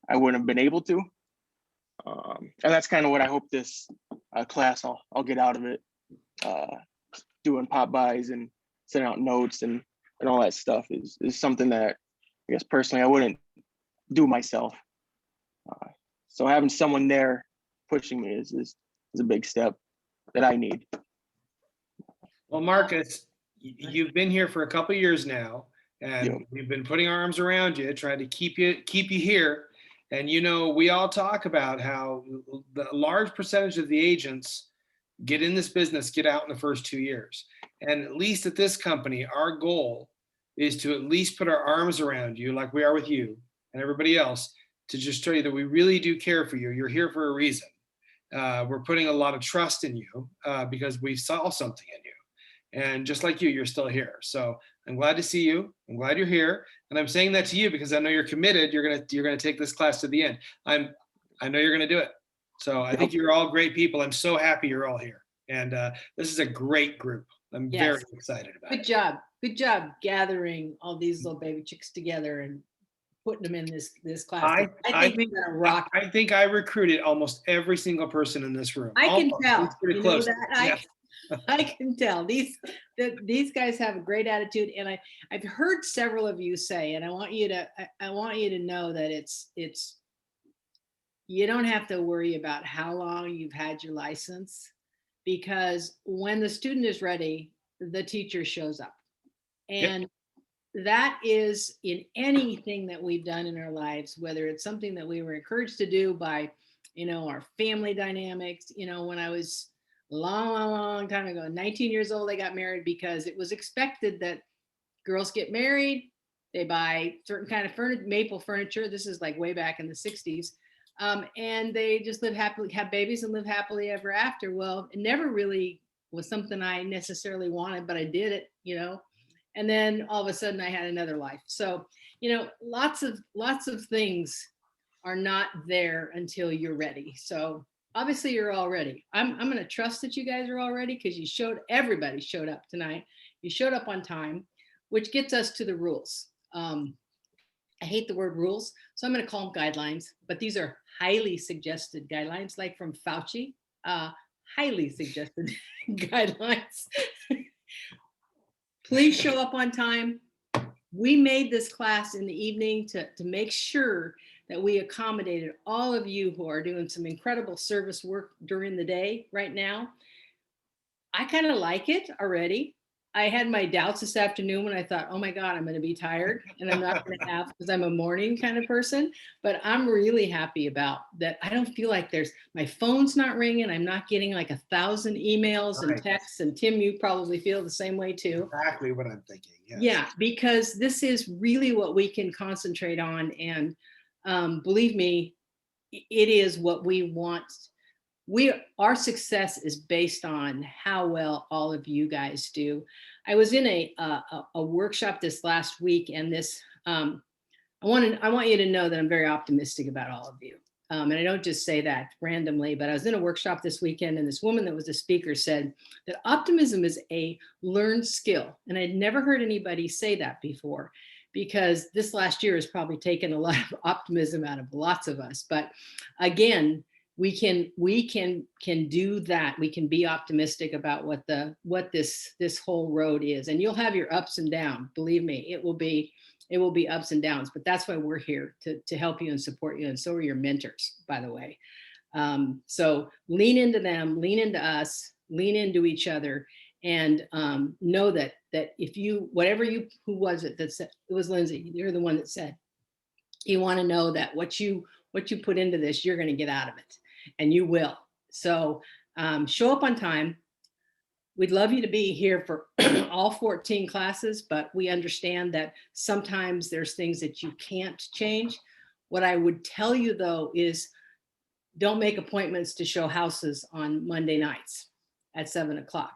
I wouldn't have been able to. And that's kind of what I hope this class I'll get out of it. Doing pop-bys and sending out notes and all that stuff is something that I guess personally I wouldn't do myself. So having someone there pushing me is a big step that I need. Well, Marcus, you've been here for a couple of years now, and we've been putting our arms around you, trying to keep you here. And we all talk about how the large percentage of the agents get in this business, get out in the first 2 years. And at least at this company, our goal is to at least put our arms around you like we are with you and everybody else, to just show you that we really do care for you. You're here for a reason. We're putting a lot of trust in you because we saw something in you. And just like you're still here. So I'm glad to see you. I'm glad you're here. And I'm saying that to you because I know you're committed. You're gonna take this class to the end. I know you're gonna do it. So I think you're all great people. I'm so happy you're all here. And this is a great group. I'm very Yes. excited about Good it. job. Good job gathering all these little baby chicks together and putting them in this class. I think we're gonna rock. I think I recruited almost every single person in this room. I can Almost. tell. It's pretty You know close. that? Yeah. I can tell. These guys have a great attitude, and I've heard several of you say, and I want you to know that it's you don't have to worry about how long you've had your license, because when the student is ready, the teacher shows up. And that is in anything that we've done in our lives, whether it's something that we were encouraged to do by, our family dynamics. When I was long time ago, 19 years old, I got married because it was expected that girls get married, they buy certain kind of maple furniture. This is like way back in the 60s. And they just live happily, have babies and live happily ever after. Well, it never really was something I necessarily wanted, but I did it, and then all of a sudden I had another life. So, lots of things are not there until you're ready. So obviously you're all ready. I'm going to trust that you guys are all ready because everybody showed up tonight. You showed up on time, which gets us to the rules. I hate the word rules, so I'm going to call them guidelines, but these are highly suggested guidelines, like from Fauci, highly suggested guidelines. Please show up on time. We made this class in the evening to make sure that we accommodated all of you who are doing some incredible service work during the day right now. I kind of like it already. I had my doubts this afternoon when I thought, oh my God, I'm going to be tired and I'm not going to have, because I'm a morning kind of person, but I'm really happy about that. I don't feel like my phone's not ringing. I'm not getting like 1,000 emails and texts. And Tim, you probably feel the same way too. Exactly what I'm thinking. Yes. Yeah, because this is really what we can concentrate on. And believe me, it is what we want. Our success is based on how well all of you guys do. I was in a workshop this last week, and I want you to know that I'm very optimistic about all of you. And I don't just say that randomly, but I was in a workshop this weekend, and this woman that was a speaker said that optimism is a learned skill. And I'd never heard anybody say that before, because this last year has probably taken a lot of optimism out of lots of us. But again, we can do that. We can be optimistic about what this whole road is. And you'll have your ups and downs. Believe me, it will be ups and downs, but that's why we're here to help you and support you. And so are your mentors, by the way. So lean into them, lean into us, lean into each other, and know that if you, who was it that said, it was Lindsay, you're the one that said, you want to know that what you put into this, you're going to get out of it, and you will. So show up on time. We'd love you to be here for all 14 classes, but we understand that sometimes there's things that you can't change. What I would tell you though is don't make appointments to show houses on Monday nights at 7 o'clock.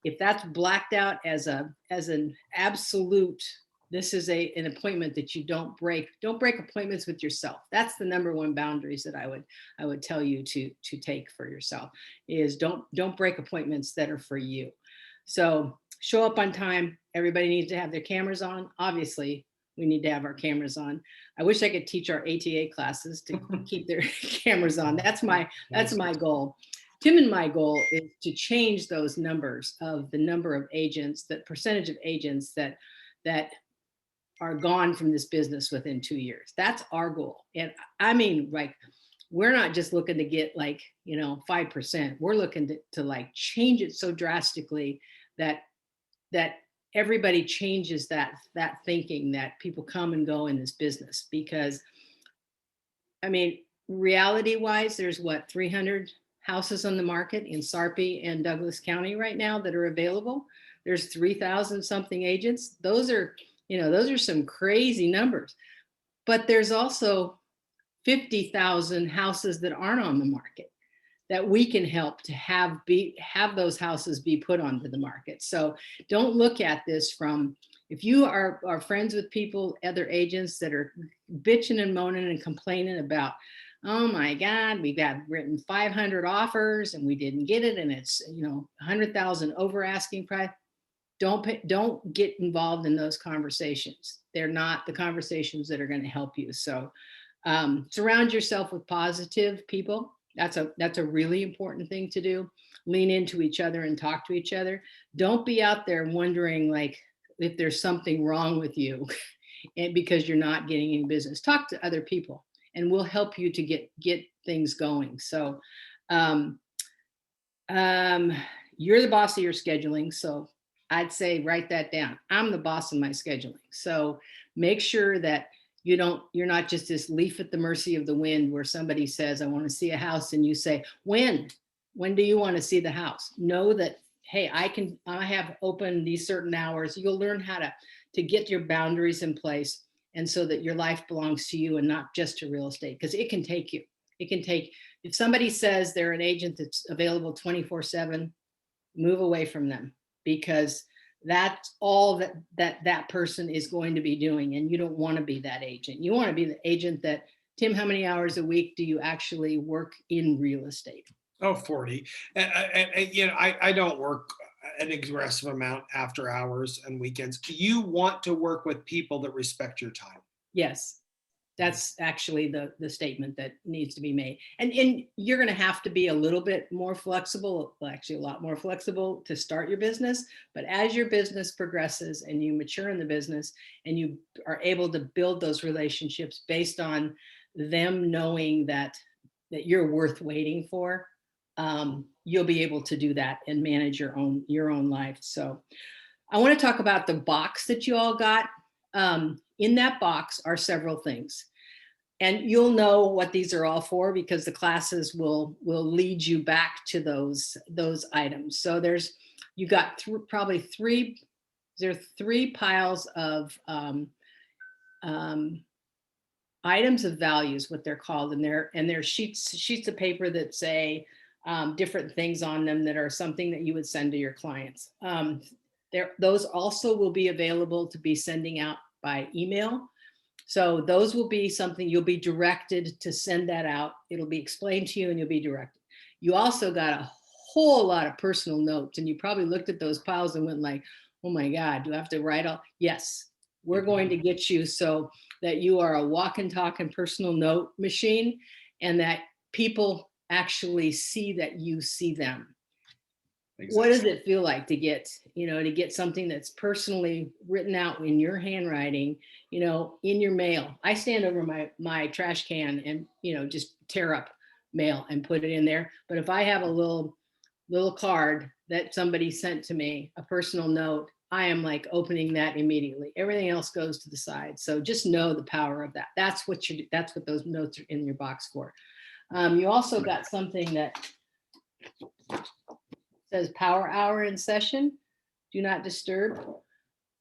If that's blacked out as an absolute, this is an appointment that you don't break appointments with yourself. That's the number one boundaries that I would tell you to take for yourself, is don't break appointments that are for you. So show up on time. Everybody needs to have their cameras on. Obviously, we need to have our cameras on. I wish I could teach our ATA classes to keep their cameras on. That's my goal. Tim and my goal is to change those numbers of the number of agents, that percentage of agents that are gone from this business within 2 years. That's our goal. And I mean, like, we're not just looking to get 5%. We're looking to change it so drastically that everybody changes that thinking, that people come and go in this business. Because I mean, reality wise, there's 300 houses on the market in Sarpy and Douglas County right now that are available. There's 3,000 something agents. Those are some crazy numbers, but there's also 50,000 houses that aren't on the market that we can help to have those houses be put onto the market. So don't look at this from, if you are friends with people, other agents that are bitching and moaning and complaining about, oh my God, we've got written 500 offers and we didn't get it, and it's 100,000 over asking price. Don't get involved in those conversations. They're not the conversations that are going to help you. So surround yourself with positive people. That's a really important thing to do. Lean into each other and talk to each other. Don't be out there wondering like if there's something wrong with you and because you're not getting any business. Talk to other people and we'll help you to get things going. So you're the boss of your scheduling. So I'd say write that down. I'm the boss of my scheduling. So make sure that you're not just this leaf at the mercy of the wind where somebody says, I want to see a house. And you say, when do you want to see the house? Know that, hey, I have open these certain hours. You'll learn how to get your boundaries in place. And so that your life belongs to you and not just to real estate, because it can take you. If somebody says they're an agent that's available 24/7, move away from them, because that's all that person is going to be doing. And you don't want to be that agent. You want to be the agent that, Tim, how many hours a week do you actually work in real estate? Oh, 40. And I don't work an aggressive amount after hours and weekends. You want to work with people that respect your time. Yes, that's actually the statement that needs to be made. And you're going to have to be a little bit more flexible, well, actually a lot more flexible to start your business. But as your business progresses and you mature in the business and you are able to build those relationships based on them knowing that you're worth waiting for, you'll be able to do that and manage your own life. So I want to talk about the box that you all got. In that box are several things. And you'll know what these are all for because the classes will lead you back to those items. So you got probably three piles of items of values, what they're called, and they're sheets of paper that say different things on them that are something that you would send to your clients. Those also will be available to be sending out by email. So those will be something you'll be directed to send that out. It'll be explained to you and you'll be directed. You also got a whole lot of personal notes, and you probably looked at those piles and went like, oh my God, do I have to write all? Yes, we're going to get you so that you are a walk and talk and personal note machine, and that people actually see that you see them. Exactly. What does it feel like to get something that's personally written out in your handwriting, in your mail? I stand over my trash can and, just tear up mail and put it in there. But if I have a little card that somebody sent to me, a personal note, I am like opening that immediately. Everything else goes to the side. So just know the power of that. That's what those notes are in your box for. You also got something that says power hour in session, do not disturb.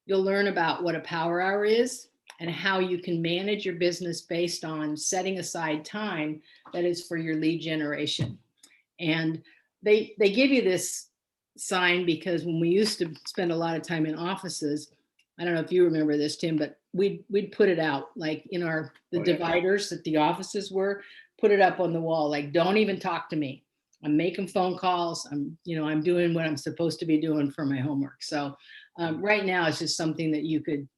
You'll learn about what a power hour is and how you can manage your business based on setting aside time that is for your lead generation. And they give you this sign because when we used to spend a lot of time in offices, I don't know if you remember this, Tim, but we'd put it out like in the dividers that the offices were, put it up on the wall, like, don't even talk to me. I'm making phone calls. I'm doing what I'm supposed to be doing for my homework. So right now it's just something that you could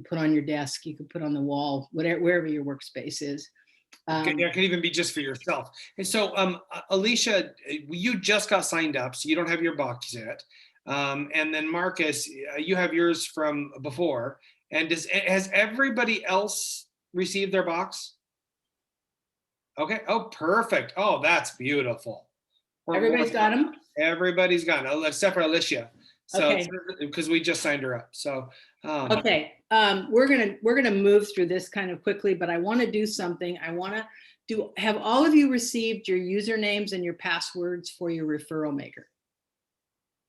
put on your desk, you could put on the wall, wherever your workspace is. It could even be just for yourself. And so, Alicia, you just got signed up, so you don't have your box yet. And then Marcus, you have yours from before. And has everybody else received their box? Okay. Oh, perfect. Oh, that's beautiful. Everybody's got them? Everybody's got them, except for Alicia. So, okay. Because we just signed her up. So, okay. We're gonna move through this kind of quickly, but I want to do something. I want to have all of you received your usernames and your passwords for your referral maker?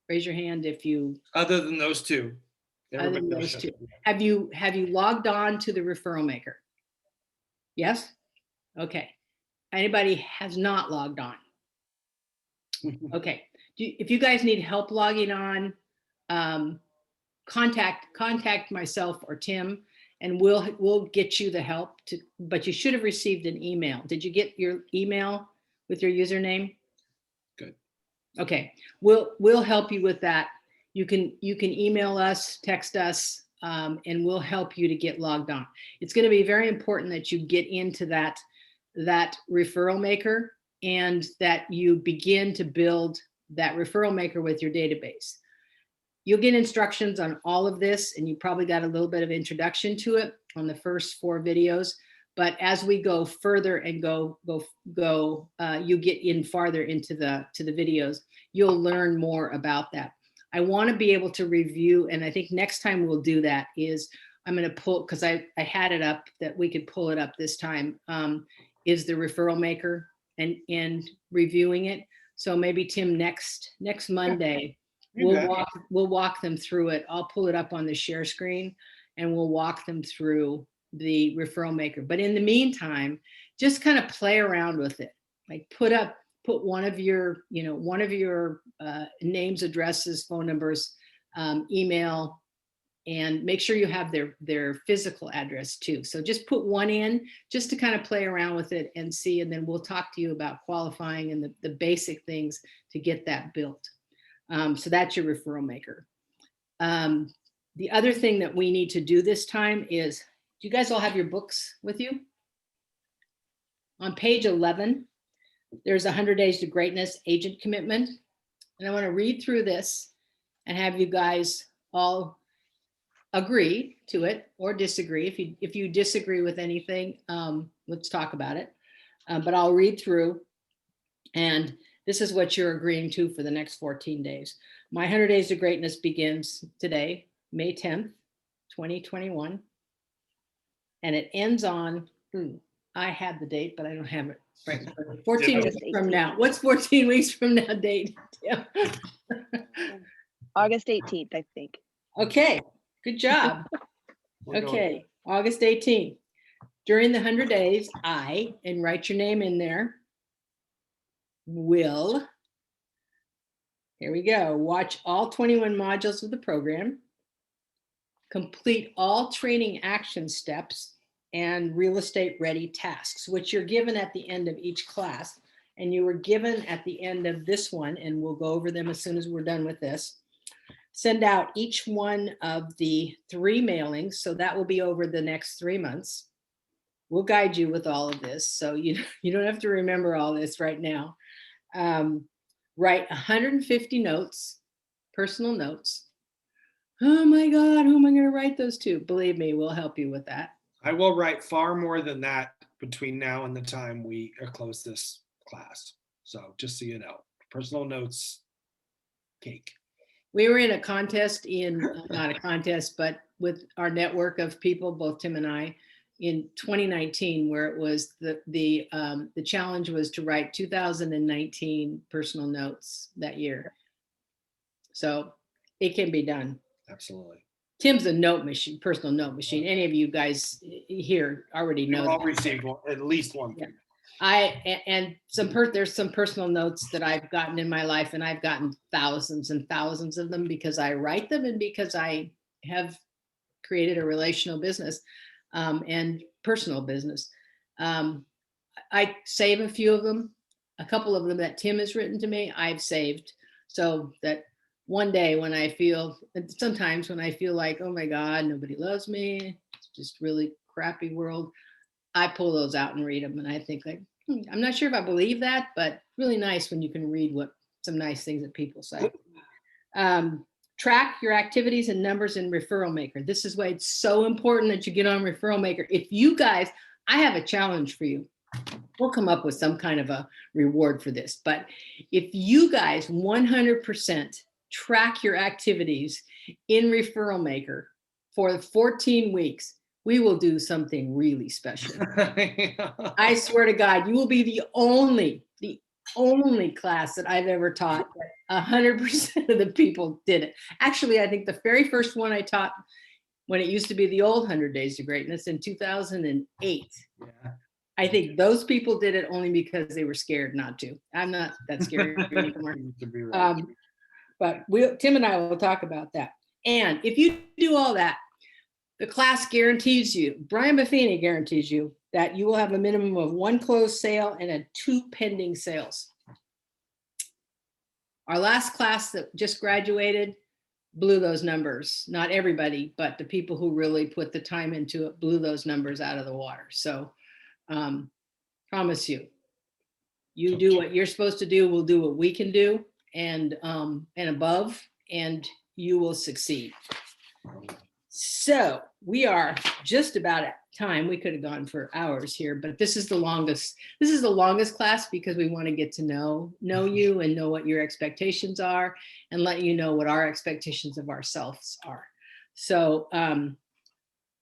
Raise your hand if you. Other than those two. Other than those two. Have you logged on to the referral maker? Yes? Okay. Anybody has not logged on? Okay. If you guys need help logging on, contact myself or Tim, and we'll get you the help to, but you should have received an email. Did you get your email with your username? Good. Okay, we'll help you with that. You can email us, text us, and we'll help you to get logged on. It's going to be very important that you get into that referral maker and that you begin to build that referral maker with your database. You'll get instructions on all of this, and you probably got a little bit of introduction to it on the first 4 videos. But as we go further and you get in farther into the videos, you'll learn more about that. I want to be able to review, and I think next time we'll do that is I'm going to pull, because I had it up that we could pull it up this time, is the referral maker and reviewing it. So maybe Tim, next Monday, we'll walk them through it. I'll pull it up on the share screen and we'll walk them through the referral maker. But in the meantime, just kind of play around with it. Like put one of your names, addresses, phone numbers, email, and make sure you have their physical address too. So just put one in just to kind of play around with it and see, and then we'll talk to you about qualifying and the basic things to get that built. So that's your referral maker. The other thing that we need to do this time is, do you guys all have your books with you? On page 11, there's 100 Days to Greatness Agent Commitment. And I want to read through this and have you guys all agree to it or disagree. If you disagree with anything, let's talk about it. But I'll read through, and this is what you're agreeing to for the next 14 days. My 100 Days to Greatness begins today, May 10th, 2021. And it ends on, I had the date, but I don't have it right. 14 weeks from now. What's 14 weeks from now date? Yeah. August 18th, I think. Okay, good job. Okay, August 18th. During the 100 days, I, and write your name in there, will, here we go, watch all 21 modules of the program, complete all training action steps and real estate ready tasks, which you're given at the end of each class. And you were given at the end of this one, and we'll go over them as soon as we're done with this. Send out each one of the 3 mailings. So that will be over the next 3 months. We'll guide you with all of this. So you don't have to remember all this right now. Write 150 notes, personal notes. Oh my God, who am I going to write those to? Believe me, we'll help you with that. I will write far more than that between now and the time we close this class. So just so you know, personal notes, cake. We were in a contest not a contest, but with our network of people, both Tim and I, in 2019, where it was the challenge was to write 2019 personal notes that year. So it can be done. Absolutely. Tim's a note machine, personal note machine. Any of you guys here already know. We've all received at least one. Yeah. There's some personal notes that I've gotten in my life, and I've gotten thousands and thousands of them because I write them and because I have created a relational business and personal business. I save a few of them. A couple of them that Tim has written to me, I've saved, so that one day when I feel, sometimes when I feel like, oh my God, nobody loves me, it's just really crappy world, I pull those out and read them. And I think like, I'm not sure if I believe that, but really nice when you can read some nice things that people say. Track your activities and numbers in Referral Maker. This is why it's so important that you get on Referral Maker. If you guys, I have a challenge for you. We'll come up with some kind of a reward for this. But if you guys 100% track your activities in Referral Maker for 14 weeks, we will do something really special. I swear to God, you will be the only class that I've ever taught that 100% of the people did it. Actually, I think the very first one I taught when it used to be the old 100 Days to Greatness in 2008. Yeah. I think those people did it only because they were scared not to. I'm not that scared anymore. To be right. But Tim and I will talk about that. And if you do all that, the class guarantees you, Brian Buffini guarantees you that you will have a minimum of 1 closed sale and 2 pending sales. Our last class that just graduated blew those numbers. Not everybody, but the people who really put the time into it blew those numbers out of the water. So promise you, you do what you're supposed to do, we'll do what we can do and above, and you will succeed. So we are just about at time. We could have gone for hours here, but this is the longest class because we want to get to know you and know what your expectations are and let you know what our expectations of ourselves are. So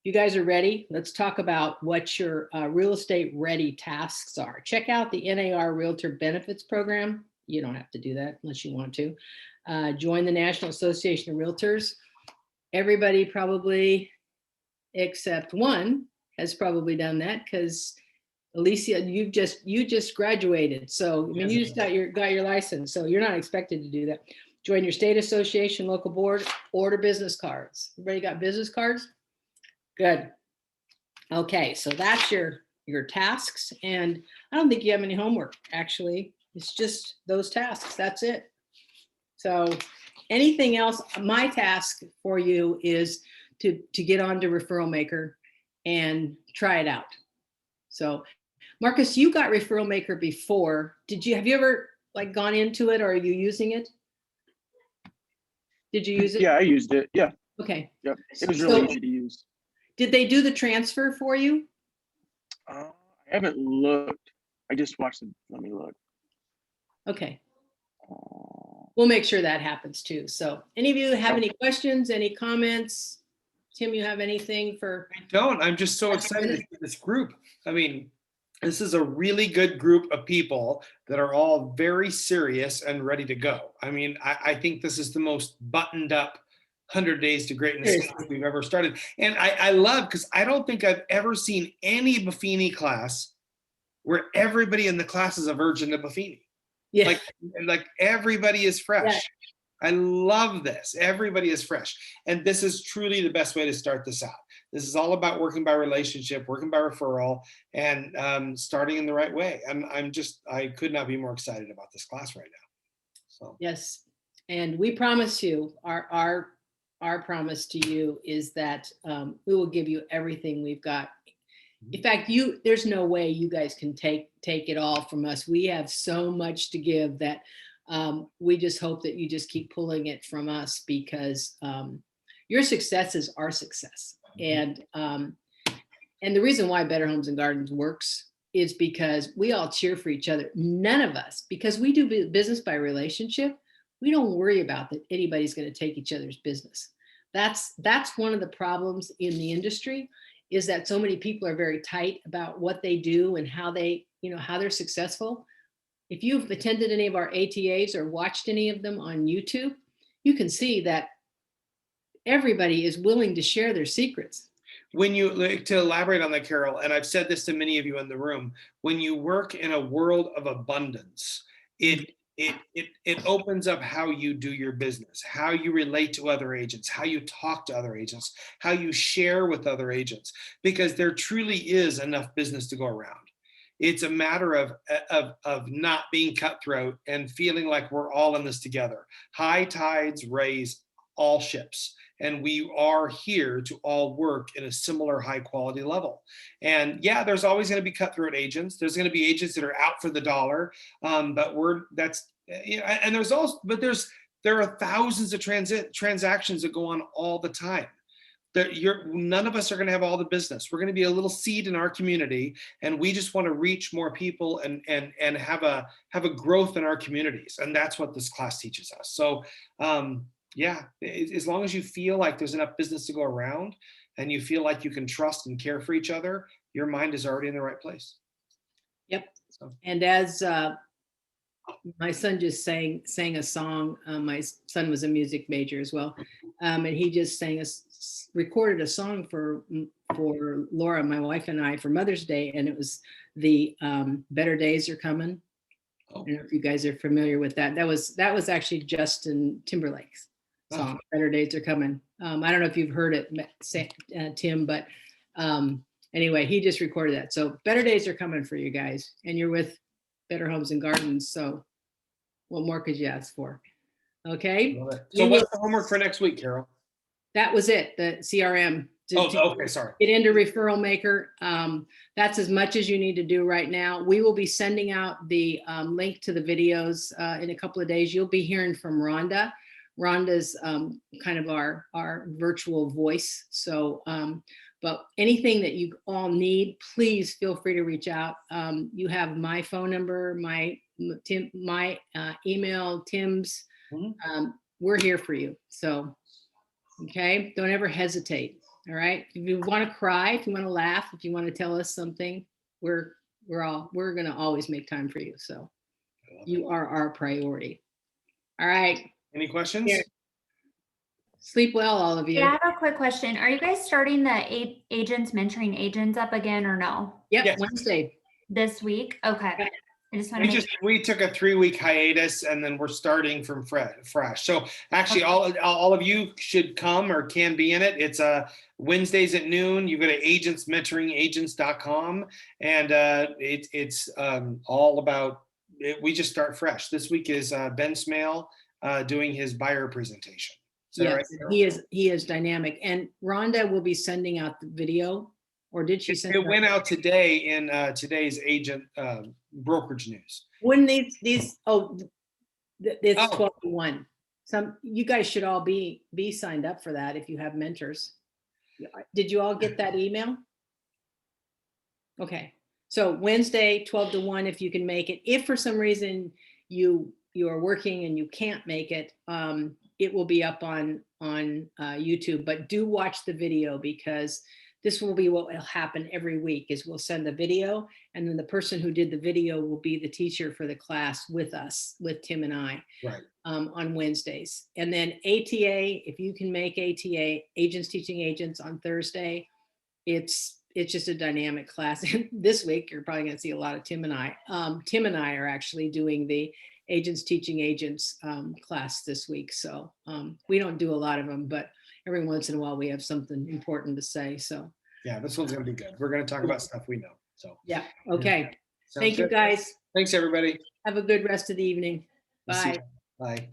you guys are ready. Let's talk about what your real estate ready tasks are. Check out the NAR Realtor Benefits Program. You don't have to do that unless you want to. Join the National Association of Realtors. Everybody probably, except one, has probably done that because Alicia, you just graduated. So I mean, you just got your license. So you're not expected to do that. Join your state association, local board, order business cards. Everybody got business cards? Good. Okay, so that's your tasks. And I don't think you have any homework, actually. It's just those tasks. That's it. So anything else, my task for you is to get on to Referral Maker and try it out. So Marcus, you got Referral Maker before. Have you ever like gone into it or are you using it? Did you use it? Yeah, I used it. Yeah. Okay. Yep. It was really easy to use. Did they do the transfer for you? I haven't looked. I just watched it. Let me look. Okay. We'll make sure that happens too. So any of you have any questions, any comments? Tim, you have anything for? I don't. I'm just so excited to see this group. I mean, this is a really good group of people that are all very serious and ready to go. I mean, I think this is the most buttoned up 100 Days to Greatness class we've ever started. And I love, because I don't think I've ever seen any Buffini class where everybody in the class is a virgin to Buffini. Yeah. Like everybody is fresh. Yeah. I love this. Everybody is fresh. And this is truly the best way to start this out. This is all about working by relationship, working by referral, and starting in the right way. I could not be more excited about this class right now. So yes. And we promise you, our promise to you is that we will give you everything we've got. In fact, there's no way you guys can take it all from us. We have so much to give that we just hope that you just keep pulling it from us because your success is our success. And the reason why Better Homes and Gardens works is because we all cheer for each other. None of us, because we do business by relationship, we don't worry about that anybody's going to take each other's business. That's one of the problems in the industry, is that so many people are very tight about what they do and how they're successful. If you've attended any of our ATAs or watched any of them on YouTube, you can see that everybody is willing to share their secrets. When you, to elaborate on that, Carol, and I've said this to many of you in the room, when you work in a world of abundance, it opens up how you do your business, how you relate to other agents, how you talk to other agents, how you share with other agents, because there truly is enough business to go around. It's a matter of not being cutthroat and feeling like we're all in this together. High tides raise all ships. And we are here to all work in a similar high quality level. And yeah, there's always going to be cutthroat agents. There's going to be agents that are out for the dollar. But there are thousands of transactions that go on all the time. None of us are going to have all the business. We're going to be a little seed in our community, and we just want to reach more people and have a growth in our communities. And that's what this class teaches us. So yeah, as long as you feel like there's enough business to go around and you feel like you can trust and care for each other, your mind is already in the right place. Yep. So. And as my son just sang a song. My son was a music major as well. And he just sang recorded a song for Laura, my wife, and I for Mother's Day, and it was the Better Days Are Coming. I don't know if you guys are familiar with that. That was actually Justin Timberlake's song, Better Days Are Coming. I don't know if you've heard it, Tim, but anyway, he just recorded that. So better days are coming for you guys, and you're with Better Homes and Gardens. So what more could you ask for? Okay. So what's the homework for next week, Carol? That was it, the CRM. Okay, sorry. Get into Referral Maker. That's as much as you need to do right now. We will be sending out the link to the videos in a couple of days. You'll be hearing from Rhonda. Rhonda's kind of our virtual voice. So, but anything that you all need, please feel free to reach out. You have my phone number, my email, Tim's. We're here for you. So, okay, don't ever hesitate. All right. If you want to cry, if you want to laugh, if you want to tell us something, we're going to always make time for you. So you are our priority. All right. Any questions? Here. Sleep well, all of you. Yeah, I have a quick question. Are you guys starting the agents mentoring agents up again or no? Yep, Yes. Wednesday. This week? Okay. I just want to make We took a 3-week hiatus and then we're starting from fresh. So actually all of you should come or can be in it. It's Wednesdays at noon. You go to agentsmentoringagents.com and it's all about it. We just start fresh. This week is Ben Smale doing his buyer presentation. Yes, right? He is dynamic. And Rhonda will be sending out the video, or did she send it? It went out today in today's agent brokerage news. When it's 12-1. You guys should all be signed up for that if you have mentors. Did you all get that email? Okay. So Wednesday, 12-1, if you can make it. If for some reason you are working and you can't make it, it will be up on YouTube, but do watch the video because this will be what will happen every week is we'll send the video and then the person who did the video will be the teacher for the class with us, with Tim and I, on Wednesdays. And then ATA, if you can make ATA, Agents Teaching Agents, on Thursday, it's just a dynamic class. And this week, you're probably going to see a lot of Tim and I. Tim and I are actually doing the Agents Teaching Agents class this week. So we don't do a lot of them, but every once in a while we have something important to say. So yeah, this one's going to be good. We're going to talk about stuff we know. So yeah. Okay. Yeah. Thank you guys. Thanks everybody. Have a good rest of the evening. Bye. Bye.